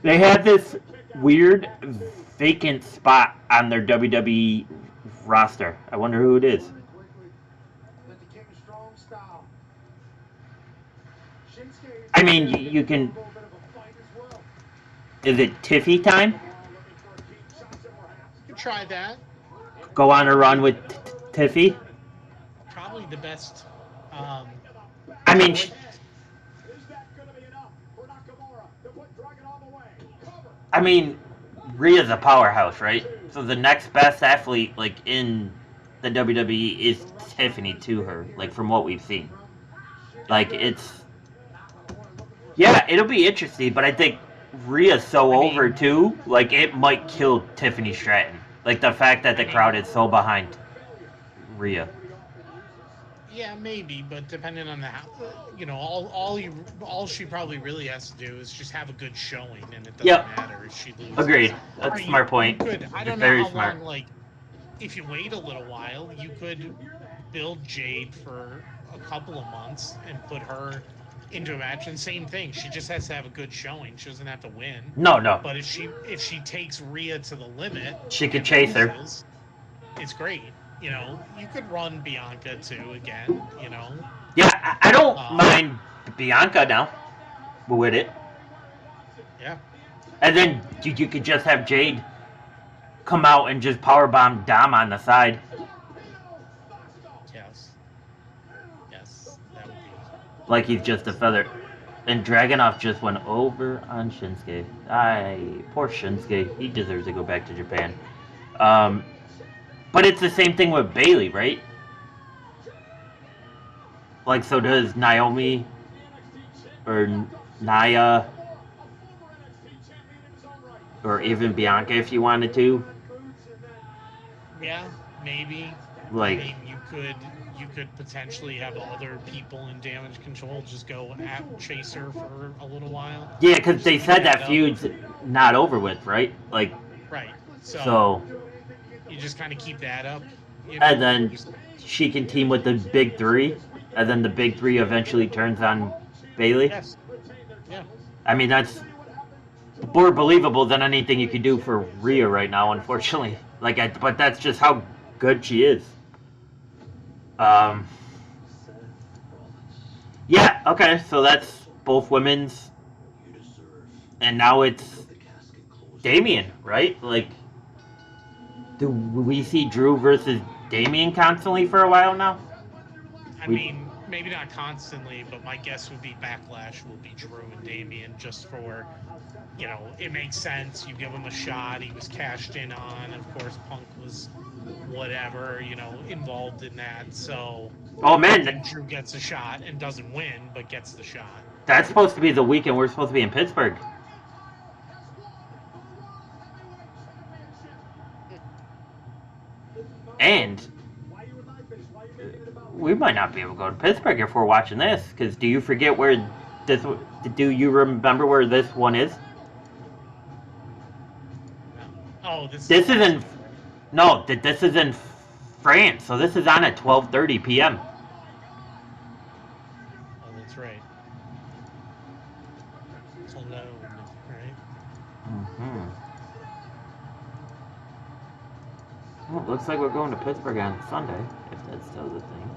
They had this weird vacant spot on their WWE roster. I wonder who it is. I mean, you can. Is it Tiffy time?
You could try that.
Go on a run with Tiffy?
Probably the best.
I mean,
choice.
Rhea's a powerhouse, right? So the next best athlete, like, in the WWE is Tiffany to her, like, from what we've seen. Like, it's... Yeah, it'll be interesting, but I think Rhea's so over, too, like, it might kill Tiffany Stratton. Like, the fact that the crowd is so behind Rhea.
Yeah, maybe, but depending on all she probably really has to do is just have a good showing, and it doesn't matter if she loses.
Agreed. That's a smart point.
I don't know how long. Like, if you wait a little while, you could build Jade for a couple of months and put her into a match. And same thing, she just has to have a good showing. She doesn't have to win.
No.
But if she takes Rhea to the limit,
she could chase her.
It's great. You know, you could run Bianca too again, you know.
Yeah, I don't mind Bianca now with it.
Yeah.
And then you could just have Jade come out and just powerbomb Dom on the side.
Yes, that would be.
Like he's just a feather. And Dragunov just went over on Shinsuke. Poor Shinsuke. He deserves to go back to Japan. But it's the same thing with Bayley, right? Like, so does Naomi or Nia or even Bianca if you wanted to.
Yeah, maybe.
Like,
I mean, you could potentially have other people in Damage Control just go chase her for a little while.
Yeah, because they said that feud's not over with, right? Like,
right.
So
you just kind of keep that up.
And then she can team with the big three, and then the big three eventually turns on Bayley.
Yes. Yeah.
I mean, that's more believable than anything you could do for Rhea right now, unfortunately. But that's just how good she is. Yeah, okay, so that's both women's. And now it's Damian, right? Like, do we see Drew versus Damian constantly for a while now?
I mean, maybe not constantly, but my guess would be Backlash will be Drew and Damian just for, you know, it makes sense. You give him a shot. He was cashed in on. Of course, Punk was whatever, you know, involved in that. So,
oh man,
Drew gets a shot and doesn't win, but gets the shot.
That's supposed to be the weekend we're supposed to be in Pittsburgh. And we might not be able to go to Pittsburgh if we're watching this, because do you forget where this? Do you remember where this one is?
Oh, this
is in. No, this is in France, so this is on at 12:30 p.m.
Oh, that's right. It's alone, right?
Mm-hmm. Well, it looks like we're going to Pittsburgh on Sunday, if that's still the thing.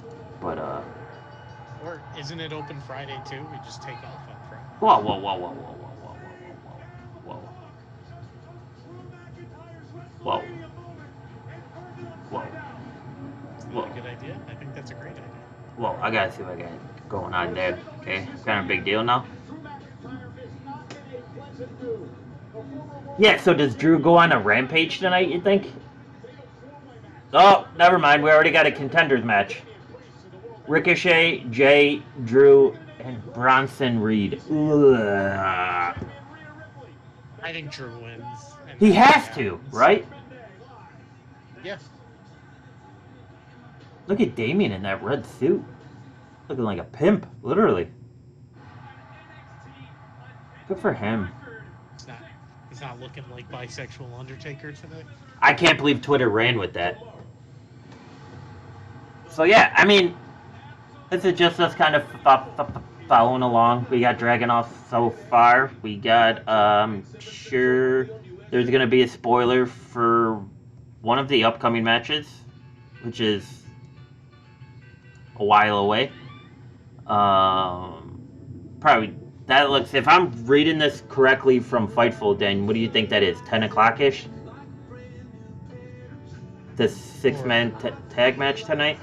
But,
Or isn't it open Friday, too? We just take off on Friday.
Whoa.
Not a good idea? I think that's a great idea.
Well, I gotta see what I got going on there, okay? Kind of a big deal now. Yeah, so does Drew go on a rampage tonight, you think? Oh, never mind. We already got a contenders match. Ricochet, Jay, Drew, and Bronson Reed. Ugh.
I think Drew wins.
He has to, right?
Yeah.
Look at Damian in that red suit. Looking like a pimp, literally. Good for him.
He's not looking like bisexual Undertaker today.
I can't believe Twitter ran with that. So yeah, I mean, this is just us kind of following along. We got Dragunov so far. We got, sure, there's going to be a spoiler for one of the upcoming matches, which is a while away. Probably that looks. If I'm reading this correctly from Fightful, Dan, what do you think that is? 10 o'clock ish. The six-man tag match tonight.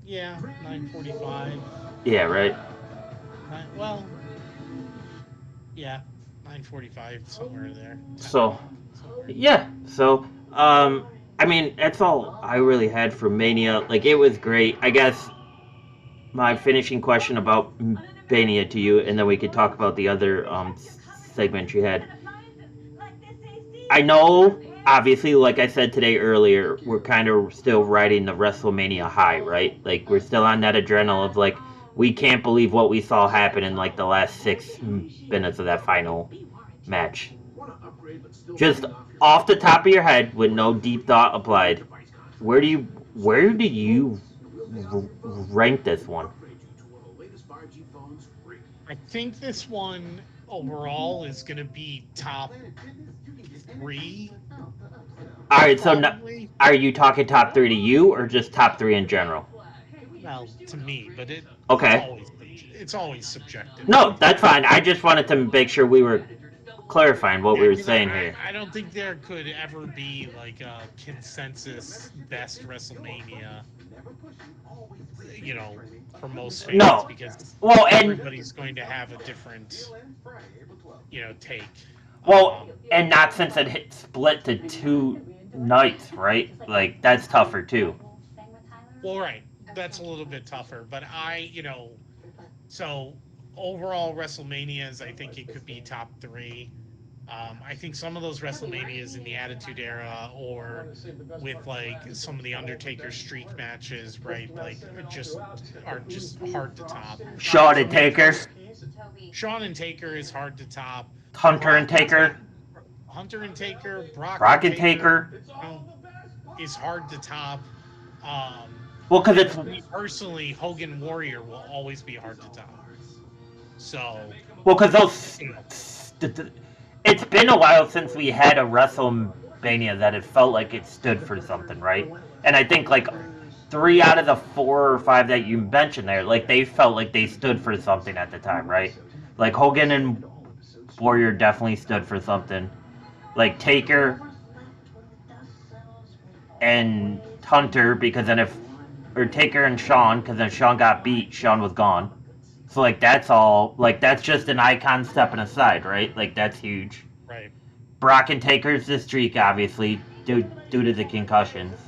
Yeah, 9:45.
Yeah, right.
Well, yeah, 9:45 somewhere there. 10
So,
o'clock, somewhere.
yeah. So, I mean, that's all I really had for Mania. Like, it was great. I guess my finishing question about Mania to you, and then we could talk about the other segment you had. I know, obviously, like I said today earlier, we're kind of still riding the WrestleMania high, right? Like, we're still on that adrenaline of, like, we can't believe what we saw happen in, like, the last 6 minutes of that final match. Just off the top of your head, with no deep thought applied, where do you rank this one?
I think this one overall is going to be top 3.
All right, so
Probably.
are you talking top 3 to you, or just top 3 in general?
Well, to me, but
Okay.
it's always subjective.
No, that's fine. I just wanted to make sure we were clarifying what we were saying here.
I don't think there could ever be like a consensus best WrestleMania, for most fans,
No.
because
Well, and
everybody's going to have a different, take.
well, and not since it split to 2 nights, right? Like, that's tougher too.
Well, right, that's a little bit tougher, but so overall WrestleManias, I think it could be top 3. I think some of those WrestleManias in the Attitude Era, or with like some of the Undertaker streak matches, right? Like, are just hard to top.
Shawn and Taker.
Shawn and Taker is hard to top.
Hunter and Taker.
Hunter and Taker, Brock
and
and
Taker.
Is hard to top.
Well, because it's
me personally, Hogan Warrior will always be hard to top. So.
Well, because those. It's been a while since we had a WrestleMania that it felt like it stood for something, right? And I think like 3 out of the 4 or 5 that you mentioned there, like they felt like they stood for something at the time, right? Like Hogan and Warrior definitely stood for something. Like Taker and Hunter, because then Taker and Shawn, because then Shawn got beat, Shawn was gone. So, like, that's all, like, that's just an icon stepping aside, right? Like, that's huge.
Right.
Brock and Taker's the streak, obviously, due to the concussions.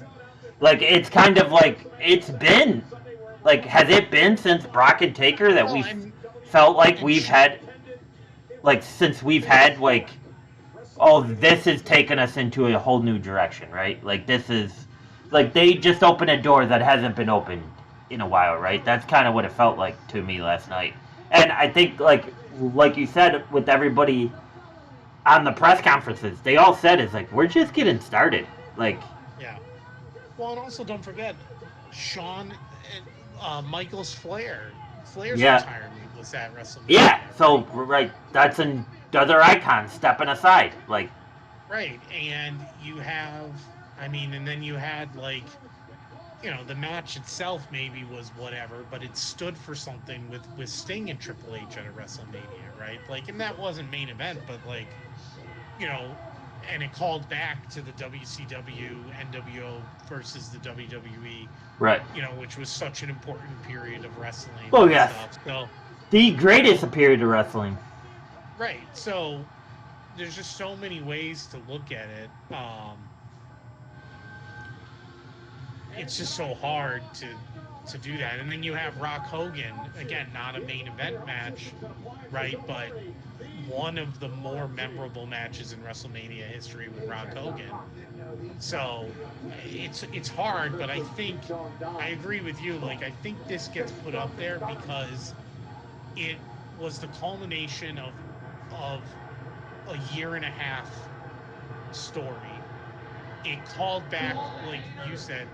Like, it's kind of like, it's been, like, has it been since Brock and Taker that we've felt like we've had, like, since we've had, like, oh, this has taken us into a whole new direction, right? Like, this is, like, they just opened a door that hasn't been opened in a while, right? That's kind of what it felt like to me last night. And I think, like you said, with everybody on the press conferences, they all said it's like, we're just getting started. Like,
yeah. Well, and also don't forget, Shawn and Michaels Flair's retirement was at WrestleMania.
Yeah, so, right, that's another icon stepping aside. Like,
right, and you have, and then you had, like, the match itself maybe was whatever, but it stood for something with Sting and Triple H at a WrestleMania, right? Like, and that wasn't main event, but like, and it called back to the WCW, NWO versus the WWE,
right?
Which was such an important period of wrestling.
Oh yes,
so
the greatest period of wrestling.
Right. So there's just so many ways to look at it. It's just so hard to do that. And then you have Rock Hogan, again, not a main event match, right? But one of the more memorable matches in WrestleMania history with Rock Hogan. So it's hard, but I think I agree with you. Like, I think this gets put up there because it was the culmination of a 1.5-year story. It called back, like you said,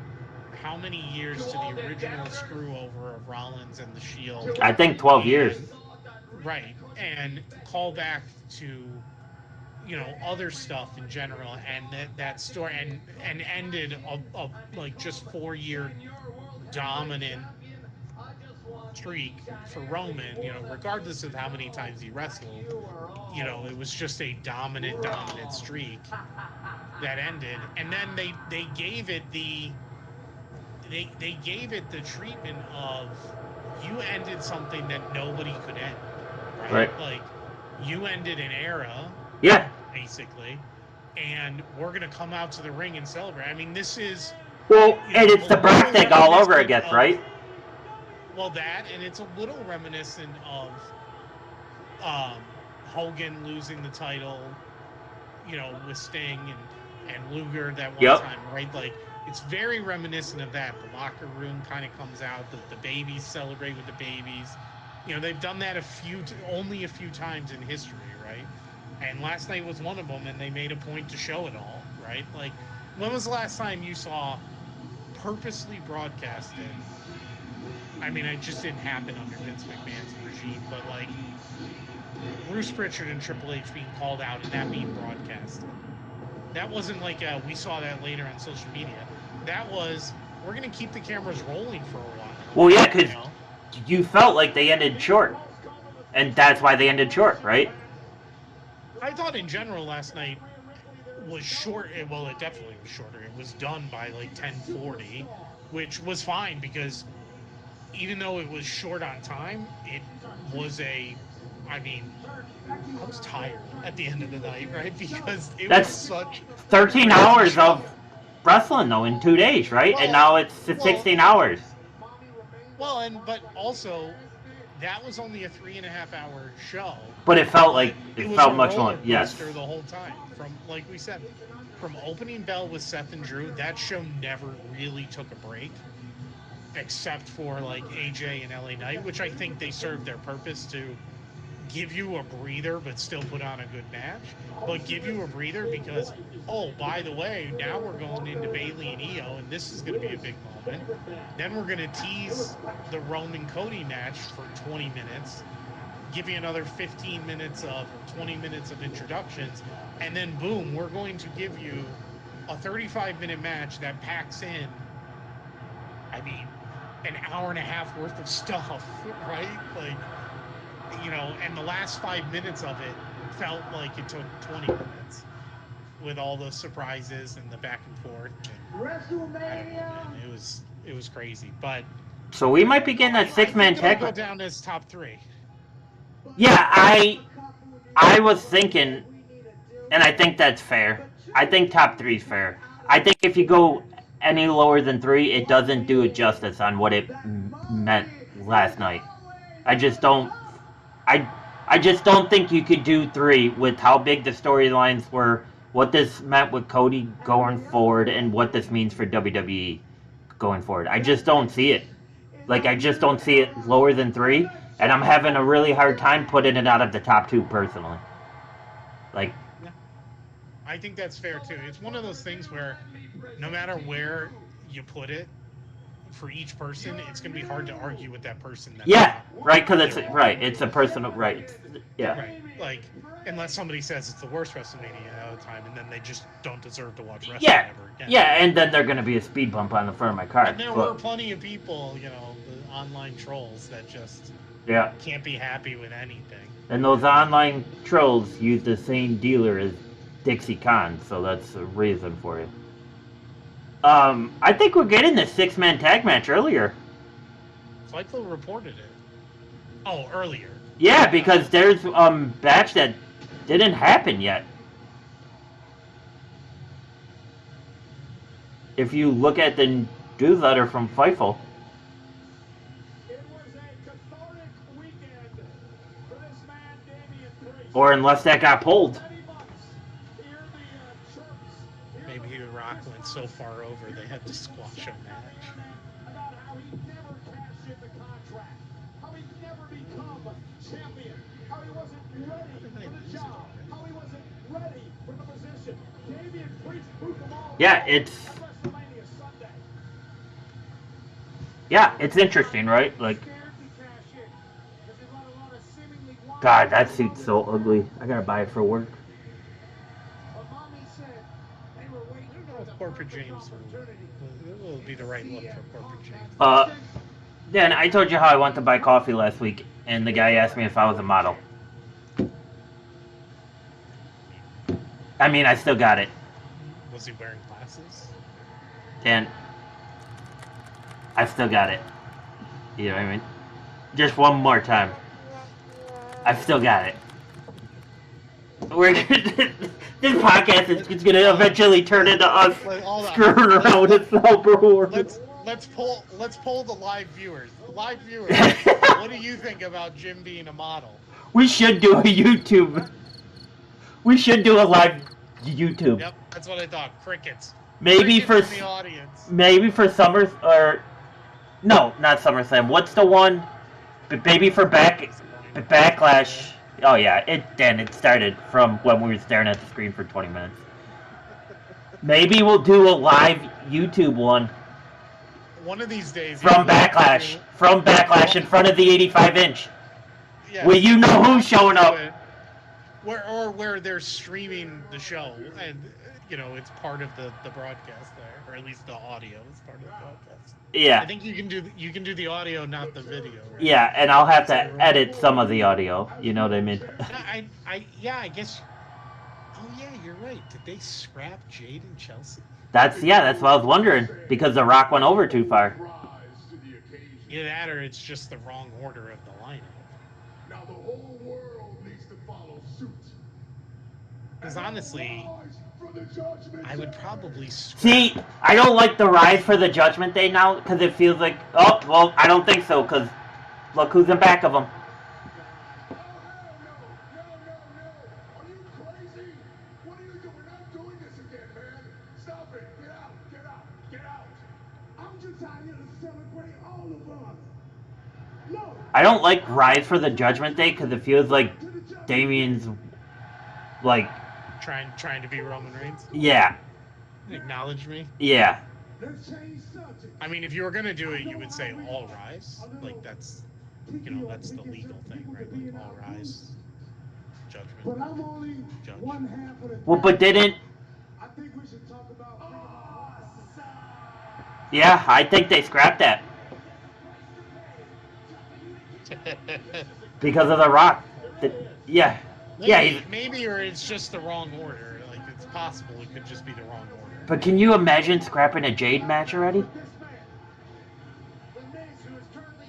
how many years to the original screw over of Rollins and the Shield?
I think 12 years.
right, and call back to, other stuff in general, and that story, and ended a like just 4 year dominant streak for Roman, regardless of how many times he wrestled. It was just a dominant streak that ended, and then they gave it they gave it the treatment of, you ended something that nobody could end, right?
Right.
Like, you ended an era,
Yeah.
basically, and we're gonna come out to the ring and celebrate. I mean, this is,
Well, and it's
a
the Brock
little
thing all over
reminiscent
again,
of,
right?
well, that, and it's a little reminiscent of um, Hogan losing the title, with Sting and Luger that one
Yep.
time, right? Like, it's very reminiscent of that. The locker room kind of comes out, the babies celebrate with the babies. They've done that only a few times in history, right? And last night was one of them, and they made a point to show it all, right? Like, when was the last time you saw purposely broadcasted? I mean, it just didn't happen under Vince McMahon's regime, but like Bruce Pritchard and Triple H being called out and that being broadcasted. That wasn't like we saw that later on social media. That was, we're going to keep the cameras rolling for a while.
Well, yeah, because you felt like they ended short, and that's why they ended short, right?
I thought in general last night was short. Well, it definitely was shorter. It was done by like 10:40, which was fine because even though it was short on time, it was I mean, I was tired at the end of the night, right? Because it was
That's
such a
13
crazy
hours
show.
of wrestling, though, in 2 days, right? And
Well,
now it's
well,
16 hours.
but also that was only a 3.5 hour show,
But it felt
but
like,
it
it
was a
felt much more,
roller
yes.
coaster the whole time. From, like we said, from opening bell with Seth and Drew, that show never really took a break, except for like AJ and LA Knight, which I think they served their purpose to give you a breather but still put on a good match, but give you a breather because, oh, by the way, now we're going into Bailey and Io, and this is going to be a big moment. Then we're going to tease the Roman Cody match for 20 minutes, give you another 15 minutes or 20 minutes of introductions, and then boom, we're going to give you a 35-minute match that packs in, I mean, an hour and a half worth of stuff, right? Like, and the last 5 minutes of it felt like it took 20 minutes with all the surprises and the back and forth. And I don't know, man. It was crazy, but
So we might be getting that
I
six-man
think it'll
tag
go
match.
down as top three.
Yeah, I was thinking, and I think that's fair. I think top 3 is fair. I think if you go any lower than 3, it doesn't do it justice on what it meant last night. I just don't. I I just don't think you could do 3 with how big the storylines were, what this meant with Cody going forward, and what this means for WWE going forward. I just don't see it. Like, I just don't see it lower than 3, and I'm having a really hard time putting it out of the top 2 personally. Like,
Yeah, I think that's fair too. It's one of those things where no matter where you put it, for each person, it's going to be hard to argue with that person. That's
yeah,
not
right, because it's
there.
right. It's a personal right. Yeah.
Right. Like, unless somebody says it's the worst WrestleMania of the time, and then they just don't deserve to watch wrestling
Yeah,
ever again.
yeah, and then they're gonna be a speed bump on the front of my car.
And there were plenty of people, the online trolls that just can't be happy with anything.
And those online trolls use the same dealer as Dixie Khan, so that's a reason for it. I think we're getting the 6-man tag match earlier.
Fightful reported it. Oh, earlier.
Yeah, because there's batch that didn't happen yet. If you look at the newsletter from Fightful.
It was a cathartic weekend for this man, Damian Priest.
Or unless that got pulled.
Maybe The Rock went so far over they had to squash a match.
About how he never cashed in the contract, how he never become champion, how he wasn't ready for the job, how he wasn't ready for the position. Damian Priest proved them all.
Yeah, it's
WrestleMania Sunday.
Yeah, it's interesting, right? Like,
Scared to cash in because he let a lot of seemingly
God, that suit's so ugly. I gotta buy it for work.
But mommy said they were
I
waiting
don't know
for
if
the
Corporate
perfect
James
opportunity.
will be the right look for Corporate James.
Dan, I told you how I went to buy coffee last week, and the guy asked me if I was a model. I mean, I still got it.
Was he wearing glasses?
Dan, I still got it. You know what I mean? Just one more time. I've still got it. We're this podcast is going to eventually turn into us
Hold on.
screwing around with this whole
Let's poll the live viewers. Live viewers, what do you think about Jim being a model?
We should do a YouTube. We should do a live YouTube.
Yep, that's what I thought. Crickets.
Maybe
Crickets in the audience.
maybe for Summers or no, not SummerSlam. What's the one? Maybe for Backlash. Oh yeah, it started from when we were staring at the screen for 20 minutes. Maybe we'll do a live YouTube one
One of these days.
from Backlash. From Backlash in front of the 85-inch.
Yes.
Well, you know who's showing up.
Where they're streaming the show, and it's part of the broadcast there, or at least the audio is part of the broadcast.
Yeah.
I think you can do the audio, not the video. Right?
Yeah, and I'll have to edit some of the audio. You know what I mean?
I guess. Oh yeah, you're right. Did they scrap Jade and Chelsea?
That's what I was wondering, because The Rock went over too far.
Either that, or it's just the wrong order of the lineup.
Now the whole world needs to follow suit.
Because honestly, I would probably
See, I don't like the rise for the Judgment Day now, because it feels like, oh, well, I don't think so, because look who's in back of them.
Oh, hell no. Are you crazy? What are you doing? We're not doing this again, man. Stop it. Get out. I'm just out here to celebrate all of us. No.
I don't like rise for the Judgment Day, because it feels like Damien's, like...
trying to be Roman Reigns.
Yeah.
Acknowledge me.
Yeah.
I mean, if you were gonna do it, you would say all rise. Like that's the legal thing, right? Like all rise. Judgment.
But I'm only
Judge.
one half of the.
Well, but didn't...
I think we should talk about.
Yeah, I think they scrapped that. Because of The Rock. Yeah.
Maybe, or it's just the wrong order. Like it's possible it could just be the wrong order.
But can you imagine scrapping a Jade match already?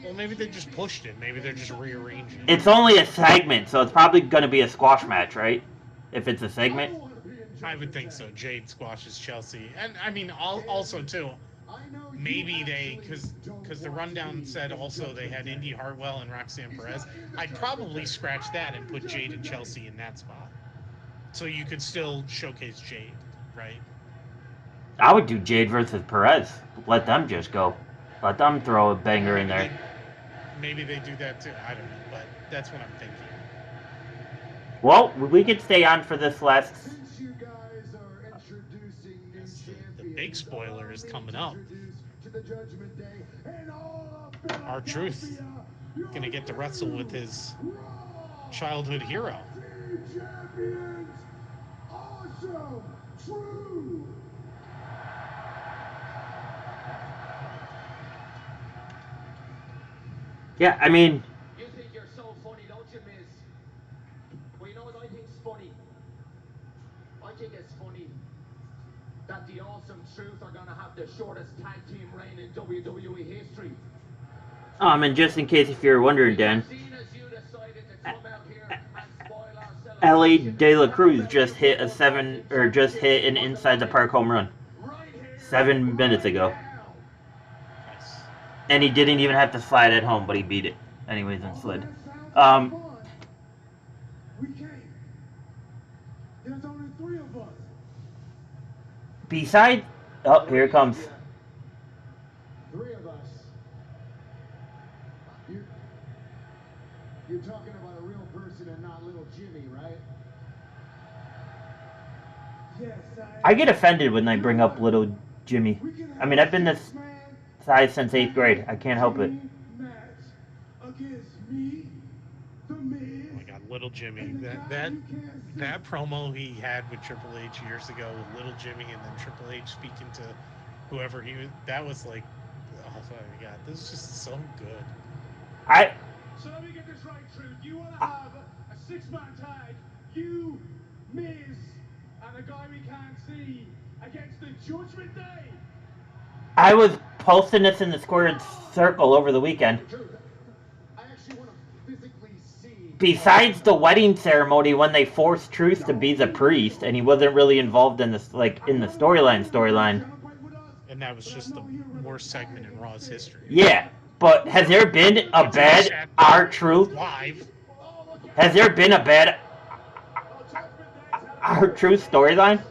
Well, maybe they just pushed it. Maybe they're just rearranging.
It's only a segment, so it's probably going to be a squash match, right? If it's a segment.
I would think so. Jade squashes Chelsea, and I mean, also too. Maybe they, because the rundown said also they had Indy Hartwell and Roxanne Perez. I'd probably scratch that and put Jade and Chelsea in that spot, so you could still showcase Jade, right?
I would do Jade versus Perez. Let them just go. Let them throw a banger in there.
Maybe they do that too. I don't know, but that's what I'm thinking.
Well, we could stay on for this last.
Since you guys are introducing new champions,
The big spoiler is coming up.
To the Judgment Day and all of
R-Truth gonna get to wrestle with his childhood hero.
champions, awesome, true.
Yeah, I mean,
You think you're so funny, don't you, Miz? Well, you know what I think's funny? I think it's funny that the Awesome Truth are gonna have the shortest tag team reign in WWE history.
and just in case if you're wondering, Dan,
Seeing as you decided to come out here and spoil our
L.A.
celebration,
De La Cruz just hit an inside the park home run
Right here,
7 minutes ago,
Nice.
and he didn't even have to slide at home, but he beat it anyways and slid.
We came. There's only 3 of us.
Beside, oh, here it comes.
3 of us. You're talking about a real person and not little Jimmy, right? Yes,
I get offended when they bring up little Jimmy. I mean, I've been this size since 8th grade. I can't help it.
Match against me, the Miz,
Oh my God, Little Jimmy. That promo he had with Triple H years ago with Little Jimmy, and then Triple H speaking to whoever he was. That was like, oh my god, this is just so good.
I
So let me get this right, Truth. You want to have a six-man tag, you, Miz, and a guy we can't see against the Judgment Day.
I was posting this in the squared circle over the weekend.
I actually want to physically see.
Besides the wedding ceremony, when they forced Truth to be the priest, and he wasn't really involved in this, like in the storyline.
And that was just the worst segment in Raw's history.
Yeah, but has there been a bad R-Truth?
Live.
Has there been a bad R-Truth storyline?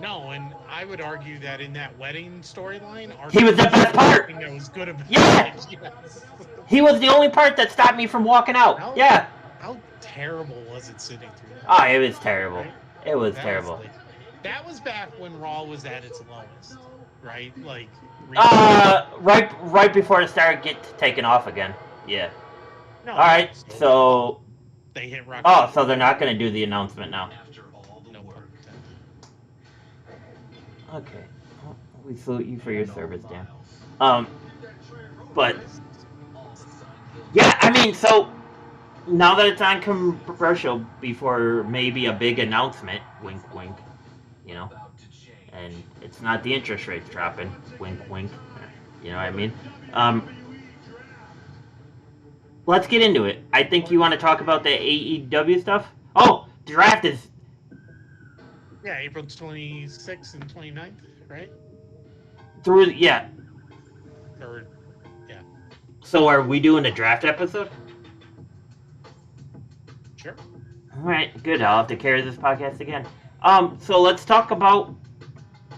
No, and I would argue that in that wedding storyline,
He was the best part.
That was good about
Yeah.
it. Yes.
He was the only part that stopped me from walking out. Yeah.
How terrible was it sitting through that?
Oh, it was terrible.
Right?
It was terrible.
That was back when Raw was at its lowest, right? Like.
Right before it started get taken off again. Yeah.
No,
all right. So.
They hit rock.
Oh, so they're not going to do the announcement now.
No pun intended.
Okay. Well, we salute you for your service, Dan. But yeah, I mean, so now that it's on commercial before maybe a big announcement, wink, wink, you know, and it's not the interest rates dropping, wink, wink, you know what I mean? Let's get into it. I think you want to talk about the AEW stuff. Oh, draft is.
Yeah, April 26th and 29th, right?
Yeah.
Or, yeah.
So are we doing a draft episode?
Sure.
All right, good. I'll have to carry this podcast again. So let's talk about.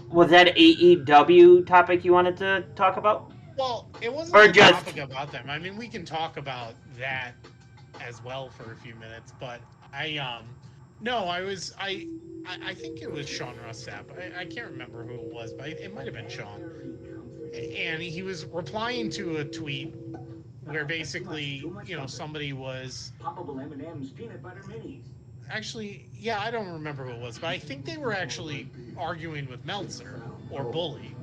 Was that AEW topic you wanted to talk about?
Well, it wasn't
or
a
just
topic about them. I mean, we can talk about that as well for a few minutes, but I think it was Sean Rossap. I can't remember who it was, but it might have been Sean. And he was replying to a tweet where basically, somebody was
Poppable M&M's peanut butter minis.
Actually, yeah, I don't remember who it was, but I think they were actually arguing with Meltzer or Bully.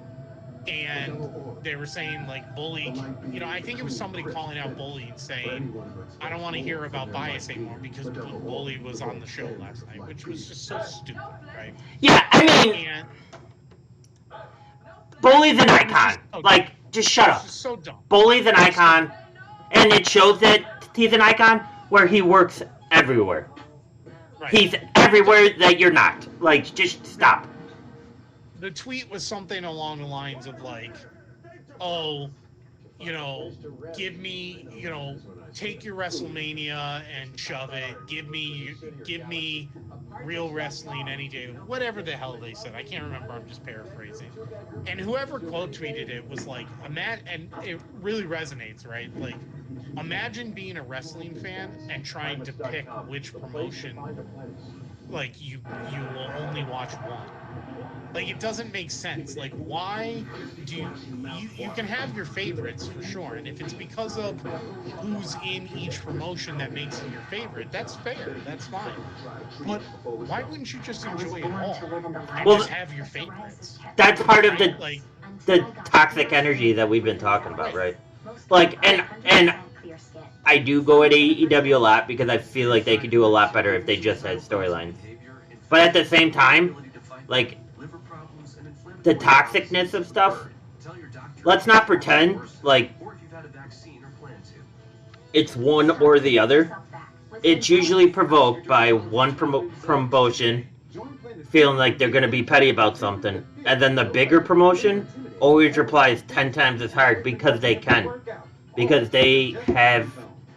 And they were saying, like, Bully, I think it was somebody calling out Bully and saying, I don't want to hear about bias anymore because Bully was on the show last night, which was just so stupid, right?
Yeah, I mean, Bully's an icon. Like, just shut up.
Just so dumb.
Bully's an icon, and it shows that he's an icon where he works everywhere. Right. He's everywhere that you're not. Like, just stop.
The tweet was something along the lines of like, oh, give me, take your WrestleMania and shove it. Give me real wrestling any day. Whatever the hell they said. I can't remember. I'm just paraphrasing. And whoever quote tweeted it was like, and it really resonates, right? Like, imagine being a wrestling fan and trying to pick which promotion, like, you will only watch one. Like, it doesn't make sense. Like, why do you can have your favorites for sure, and if it's because of who's in each promotion that makes it your favorite, that's fair, that's fine. But why wouldn't you just enjoy it all and just have your favorites?
That's part of the toxic energy that we've been talking about, right? Like, and I do go at AEW a lot because I feel like they could do a lot better if they just had storylines. But at the same time, like, the toxicness of stuff, let's not pretend like it's one or the other. It's usually provoked by one promotion feeling like they're going to be petty about something, and then the bigger promotion always replies 10 times as hard because they can. Because they have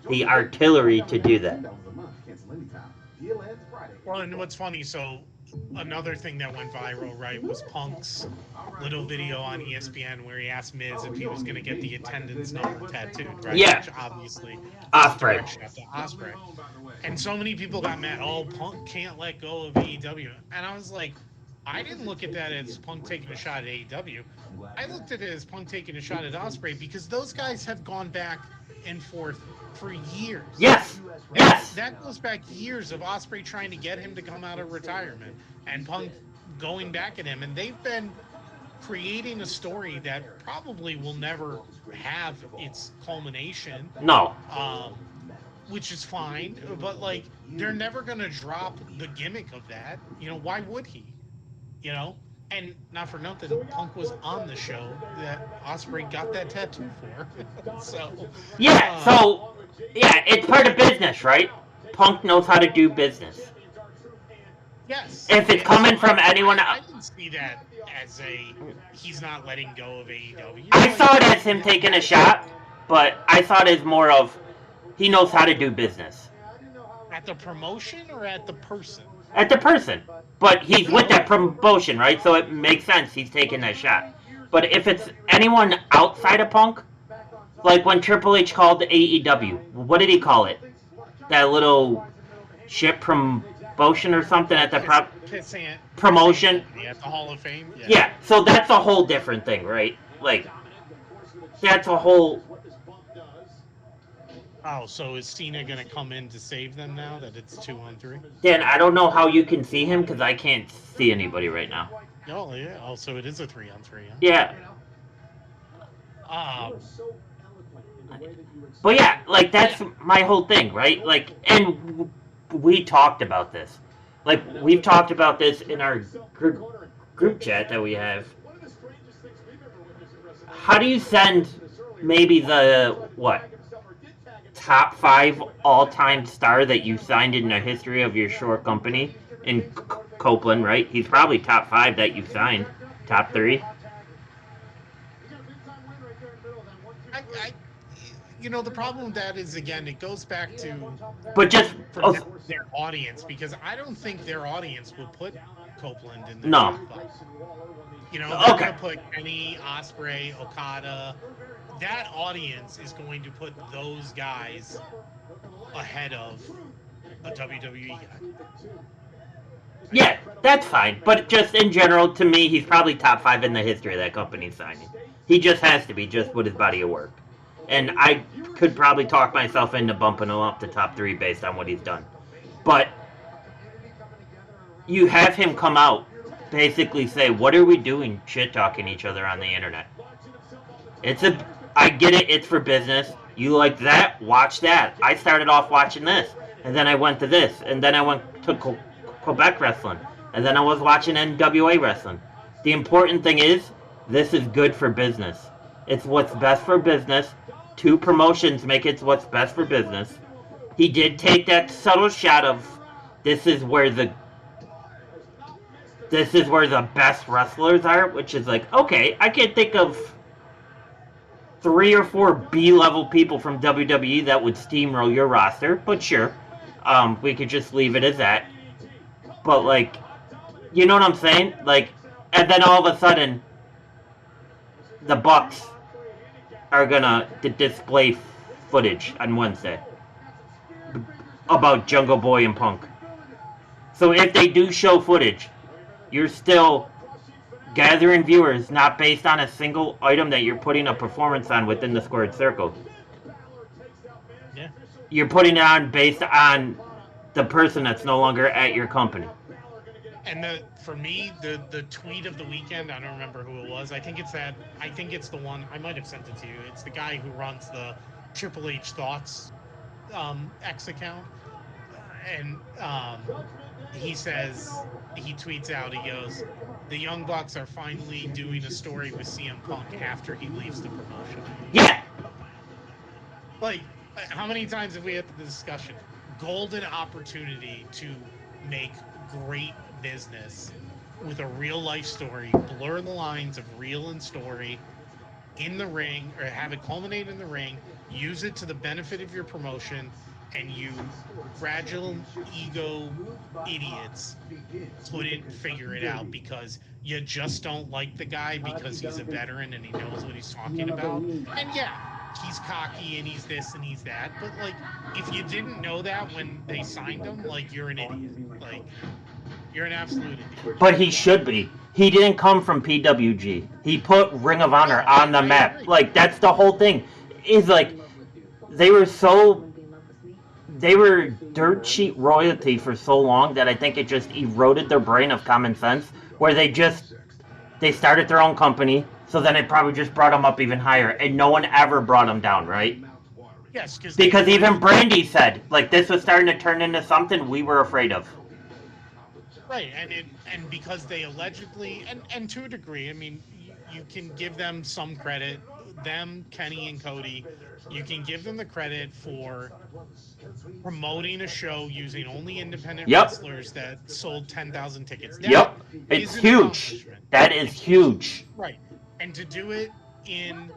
the artillery to do that.
Well, and what's funny, so another thing that went viral, right, was Punk's little video on ESPN where he asked Miz if he was going to get the attendance number tattooed, right?
Yeah.
Which obviously
Ospreay.
Ospreay. And so many people got mad, oh, Punk can't let go of AEW. And I was like, I didn't look at that as Punk taking a shot at AEW. I looked at it as Punk taking a shot at Ospreay because those guys have gone back and forth for years.
Yes. Yes.
That goes back years of Ospreay trying to get him to come out of retirement and Punk going back at him, and they've been creating a story that probably will never have its culmination,
No.
which is fine, but like they're never gonna drop the gimmick of that. You know, why would he? You know, and not for nothing, Punk was on the show that Ospreay got that tattoo for. So
Yeah. So yeah, it's part of business, right? Punk knows how to do business.
yes,
If it's
and
coming
so
from anyone
I
else,
didn't see that as a he's not letting go of AEW.
I saw it as him taking a shot, but I saw it as more of he knows how to do business.
At the promotion or at the person?
At the person. But he's with that promotion, right? So it makes sense he's taking that shot. But if it's anyone outside of Punk, like when Triple H called AEW, what did he call it? That little ship promotion or something at the promotion?
At the Hall of Fame?
Yeah, so that's a whole different thing, right? Like, that's a whole...
Oh, so is Cena going to come in to save them now that it's 2-on-3?
Dan, I don't know how you can see him because I can't see anybody right now.
Oh, yeah. Oh, so it is a 3-on-3, huh?
Yeah. But yeah, like, that's my whole thing, right? Like, and we talked about this. Like, we've talked about this in our group chat that we have. How do you send maybe the, what, top 5 all-time star that you signed in the history of your short company in Copeland, right? He's probably top 5 that you signed. Top 3.
You know, the problem with that is, again, it goes back to
but just
their audience, because I don't think their audience will put Copeland in the
no.
top 5. You know, they're
okay.
going to put Kenny, Ospreay, Okada. That audience is going to put those guys ahead of a WWE guy.
Yeah, that's fine. But just in general, to me, he's probably top 5 in the history of that company signing. He just has to be, just with his body of work. And I could probably talk myself into bumping him up to top 3 based on what he's done. But you have him come out, basically say, what are we doing shit-talking each other on the internet? I get it, it's for business. You like that? Watch that. I started off watching this. And then I went to this. And then I went to Quebec wrestling. And then I was watching NWA wrestling. The important thing is, this is good for business. It's what's best for business. 2 promotions make it what's best for business. He did take that subtle shot of this is where the best wrestlers are, which is like, okay, I can think of 3 or 4 B-level people from WWE that would steamroll your roster, but sure, we could just leave it as that. But like, you know what I'm saying? Like, and then all of a sudden, the Bucks are gonna display footage on Wednesday about Jungle Boy and Punk. So if they do show footage, you're still gathering viewers not based on a single item that you're putting a performance on within the squared circle.
Yeah.
You're putting it on based on the person that's no longer at your company.
And for me, the tweet of the weekend, I don't remember who it was. I think it's the one, I might have sent it to you. It's the guy who runs the Triple H Thoughts X account. And he tweets out, he goes, the Young Bucks are finally doing a story with CM Punk after he leaves the promotion.
Yeah!
Like, how many times have we had the discussion? Golden opportunity to make great business with a real life story, blur the lines of real and story in the ring, or have it culminate in the ring, use it to the benefit of your promotion, and you fragile ego idiots couldn't figure it out because you just don't like the guy because he's a veteran and he knows what he's talking about. And yeah, he's cocky and he's this and he's that, but like, if you didn't know that when they signed him, like, you're an idiot. Like, you're an absolute idiot.
But he should be. He didn't come from PWG. He put Ring of Honor on the map. Like, that's the whole thing. Is like, they were so they were dirt sheet royalty for so long that I think it just eroded their brain of common sense, where they started their own company, so then it probably just brought them up even higher, and no one ever brought them down, right?
Yes,
Because even Brandy said, like, this was starting to turn into something we were afraid of.
right, and because they allegedly, and to a degree, I mean, you can give them some credit. Them, Kenny and Cody, you can give them the credit for promoting a show using only independent
Yep.
wrestlers that sold 10,000 tickets. That
Yep. It's
is an
huge.
accomplishment.
That is huge.
Right, and to do it in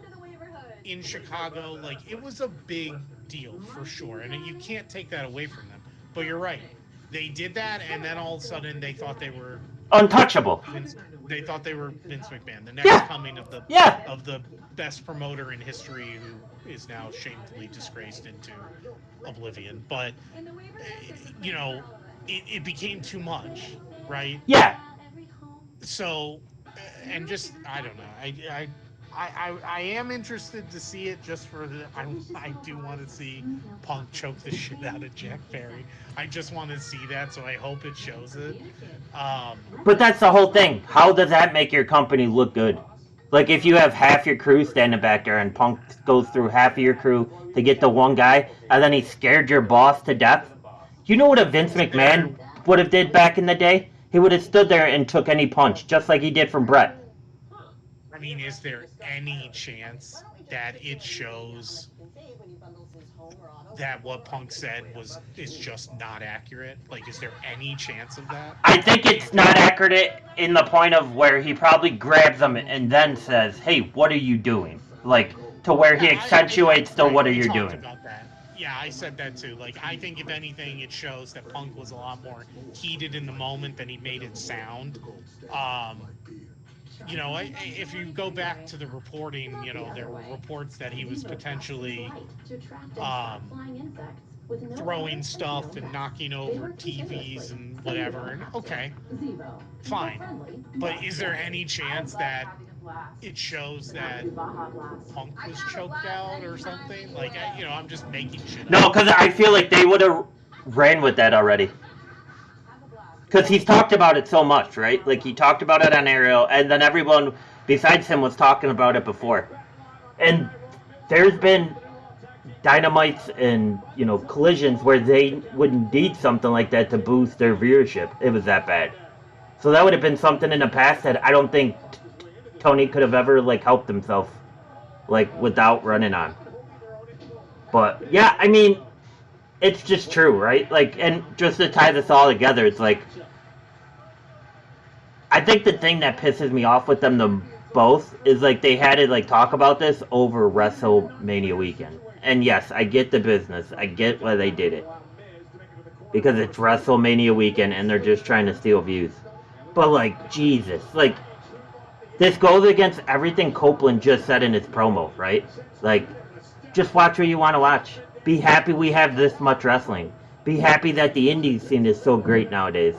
Chicago, like, it was a big deal for sure, and you can't take that away from them. But you're right, they did that, and then all of a sudden they thought they were
Untouchable.
Vince. They thought they were Vince McMahon, the next
Yeah.
coming
Yeah.
of the best promoter in history, who is now shamefully disgraced into oblivion. But you know, it became too much, right?
Yeah.
So, and just I don't know. I am interested to see it just for the. I do want to see Punk choke the shit out of Jack Perry. I just want to see that, so I hope it shows it.
But that's the whole thing. How does that make your company look good? Like, if you have half your crew standing back there and Punk goes through half of your crew to get the one guy, and then he scared your boss to death. You know what a Vince McMahon would have did back in the day? He would have stood there and took any punch, just like he did from Brett.
I mean, is there any chance that it shows that what Punk said is just not accurate? Like, is there any chance of that?
I think
Do you
it's
think?
not accurate in the point of where he probably grabs them and then says, "Hey, what are you doing?" Like, to where he
Yeah,
accentuates the
right.
"what are
We
you
talked
doing?"
about that. Yeah, I said that too. Like, I think if anything, it shows that Punk was a lot more heated in the moment than he made it sound. Um, if you go back to the reporting, there were reports that he was potentially um, throwing stuff and knocking over TVs and whatever. And okay, fine. But is there any chance that it shows that Punk was choked out or something? Like, I'm just making shit
No,
up.
because I feel like they would have ran with that already. Because he's talked about it so much, right? Like, he talked about it on Ariel, and then everyone besides him was talking about it before. And there's been dynamites and, collisions where they would need something like that to boost their viewership. It was that bad. So that would have been something in the past that I don't think Tony could have ever, like, helped himself, like, without running on. But, yeah, I mean, it's just true, right? Like, and just to tie this all together, it's like, I think the thing that pisses me off with them the both is like they had to like talk about this over WrestleMania weekend. And yes, I get the business. I get why they did it. Because it's WrestleMania weekend and they're just trying to steal views. But like, Jesus, like this goes against everything Copeland just said in his promo, right? Like, just watch what you want to watch. Be happy we have this much wrestling. Be happy that the indie scene is so great nowadays.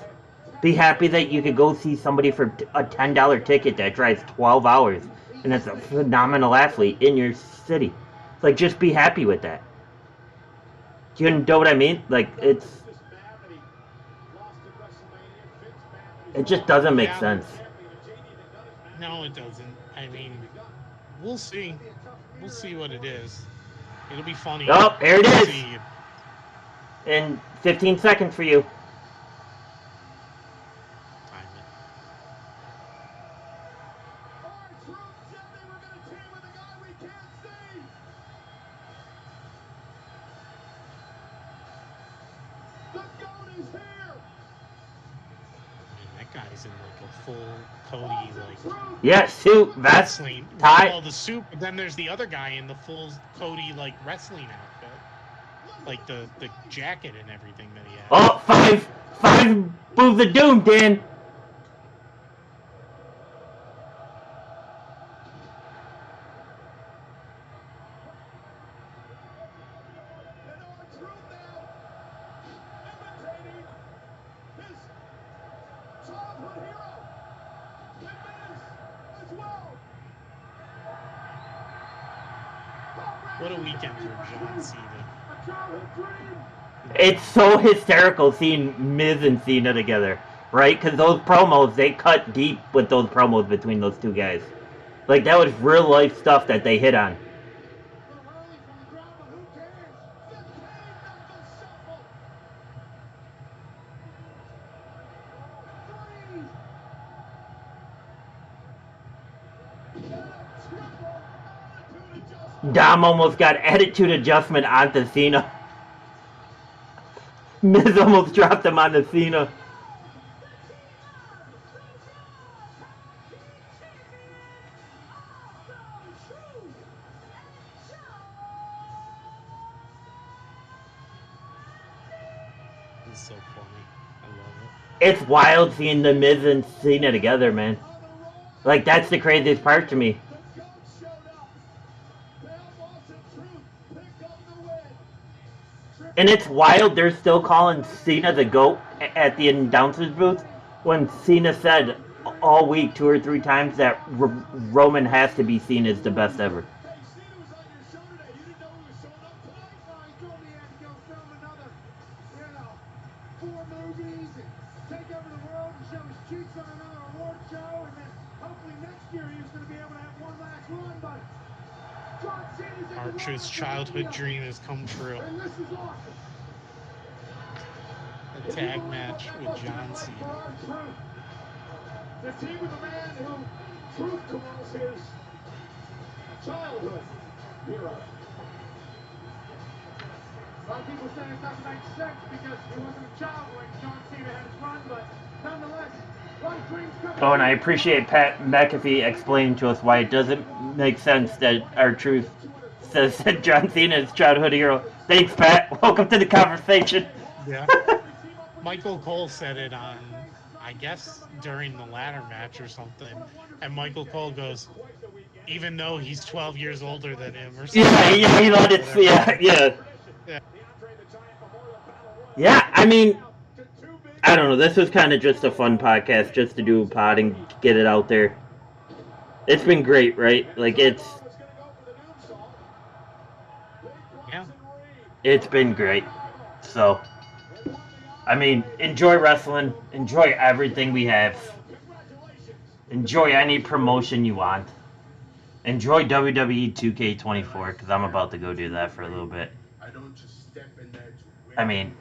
Be happy that you could go see somebody for a $10 ticket that drives 12 hours and is a phenomenal athlete in your city. Like, just be happy with that. You know what I mean? Like, it just doesn't make
Yeah,
sense.
no, it doesn't. I mean, we'll see. We'll see what it is. It'll be funny
Oh, here it
to
is.
see.
In 15 seconds for you.
Time it.
Our troops said they were going to team with a guy we can't see. The GOAT is here.
I mean, that guy's in like a full Cody like
Yeah, suit, vest,
wrestling.
tie.
Well, the suit. But then there's the other guy in the full Cody like wrestling outfit, like the jacket and everything that he has.
Oh, five moves of doom, Dan.
And our truth now imitating his childhood hero, and Miz as well.
What a weekend for John Cena.
A childhood dream
It's so hysterical seeing Miz and Cena together, right? Because those promos, they cut deep with those promos between those two guys. Like, that was real life stuff that they hit on. Dom almost got attitude adjustment onto Cena. Miz almost dropped him onto Cena.
It's so funny. I love
It's wild seeing the Miz and Cena together, man. Like, that's the craziest part to me. And it's wild they're still calling Cena the GOAT at the announcer's booth when Cena said all week 2 or 3 times that Roman has to be seen as the best ever.
it. R-Truth's childhood dream has come true. A tag match with John Cena.
The team with the man who Truth calls his childhood hero. A lot of people say it doesn't make sense because he wasn't a child when John Cena had his run, but nonetheless, a lot of dreams come.
Oh, and I appreciate Pat McAfee explaining to us why it doesn't make sense that R-Truth says that John Cena is childhood hero. Thanks, Pat. Welcome to the conversation.
Yeah. Michael Cole said it on, I guess, during the ladder match or something. And Michael Cole goes, even though he's 12 years older than him or something.
Yeah, he let it. Yeah. Yeah, I mean, I don't know. This was kind of just a fun podcast, just to do a pod and get it out there. It's been great, right? Like,
Yeah.
it's been great. So, I mean, enjoy wrestling. Enjoy everything we have. Enjoy any promotion you want. Enjoy WWE 2K24, because I'm about to go do that for a little bit. I mean,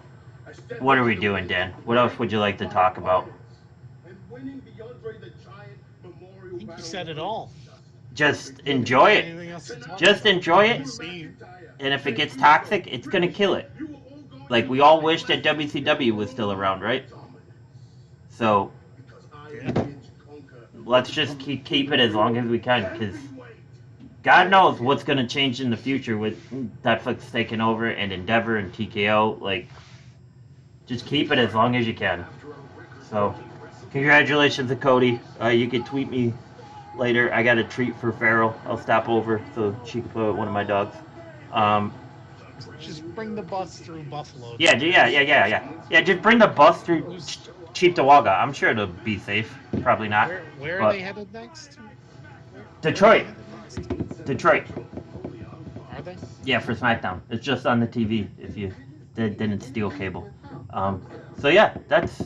what are we doing, Dan? What else would you like to talk about?
I think you said it all.
Just enjoy it.
Anything else to talk
Just
about?
enjoy it.
See,
And if it gets toxic, it's going to kill it. Like, we all wish that WCW was still around, right? So,
yeah.
let's just keep it as long as we can, because God knows what's going to change in the future with Netflix taking over and Endeavor and TKO. Like, just keep it as long as you can. So, congratulations to Cody. You can tweet me later. I got a treat for Farrell. I'll stop over so she can play with one of my dogs.
Just bring the bus through Buffalo.
Yeah. Just bring the bus through Cheektowaga. I'm sure it'll be safe. Probably not.
Where are they headed next?
Detroit. Detroit.
Are they?
Yeah, for SmackDown. It's just on the TV if you didn't steal cable. So yeah, that's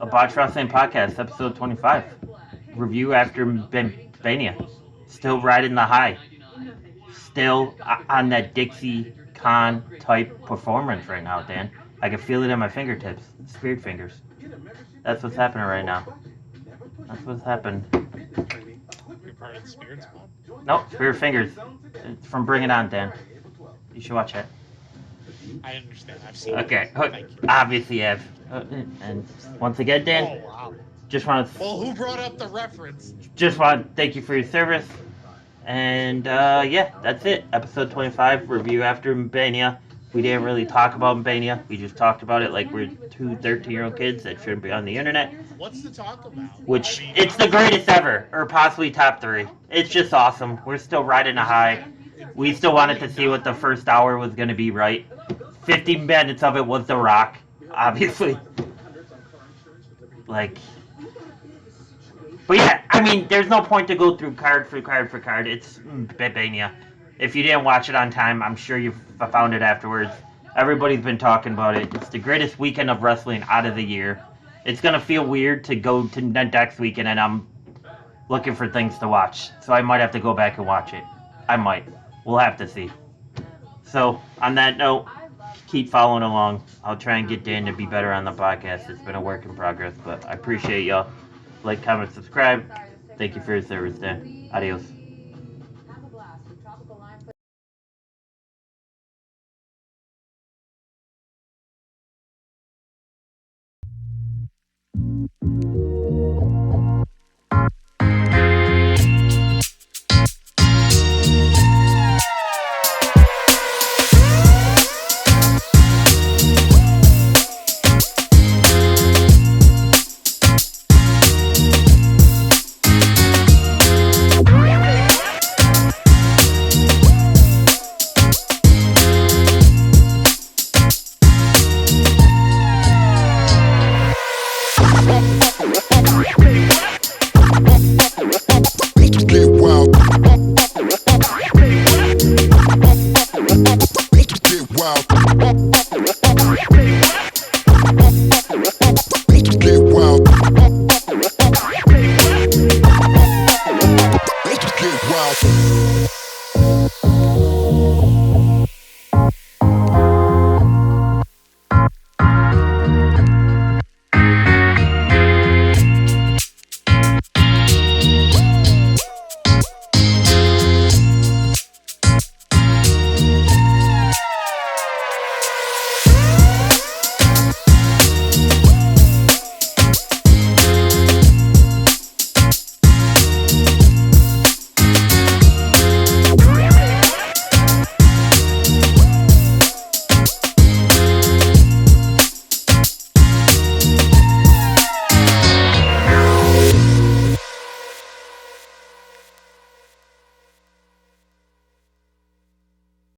a Botch Wrestling Podcast, episode 25. Review after Mania. Still riding the high. Still on that Dixie Con type performance right now, Dan. I can feel it in my fingertips. Spirit fingers. That's what's happening right now. That's what's happened.
You're part of the Spirit Squad?
Nope, Spirit Fingers. It's from Bring It On, Dan. You should watch it.
I understand. I've seen
Okay,
it. Thank you.
obviously you have. And once again, Dan,
Oh, wow.
just want to
Well, who brought up the reference?
thank you for your service. And yeah, that's it. Episode 25, review after Mania. We didn't really talk about Mania. We just talked about it like we're two 13-year-old kids that shouldn't be on the internet.
What's to talk about?
Which,
I mean,
it's the greatest ever, or possibly top 3. It's just awesome. We're still riding a high. We still wanted to see what the first hour was going to be, right? 50 minutes of it was The Rock, obviously. Like, but yeah, I mean, there's no point to go through card for card for card. It's Mania. If you didn't watch it on time, I'm sure you found it afterwards. Everybody's been talking about it. It's the greatest weekend of wrestling out of the year. It's gonna feel weird to go to next weekend and I'm looking for things to watch. So I might have to go back and watch it. I might. We'll have to see. So on that note, keep following along. I'll try and get Dan to be better on the podcast. It's been a work in progress, but I appreciate y'all. Like, comment, subscribe. Thank you for your service, Dan. Adios.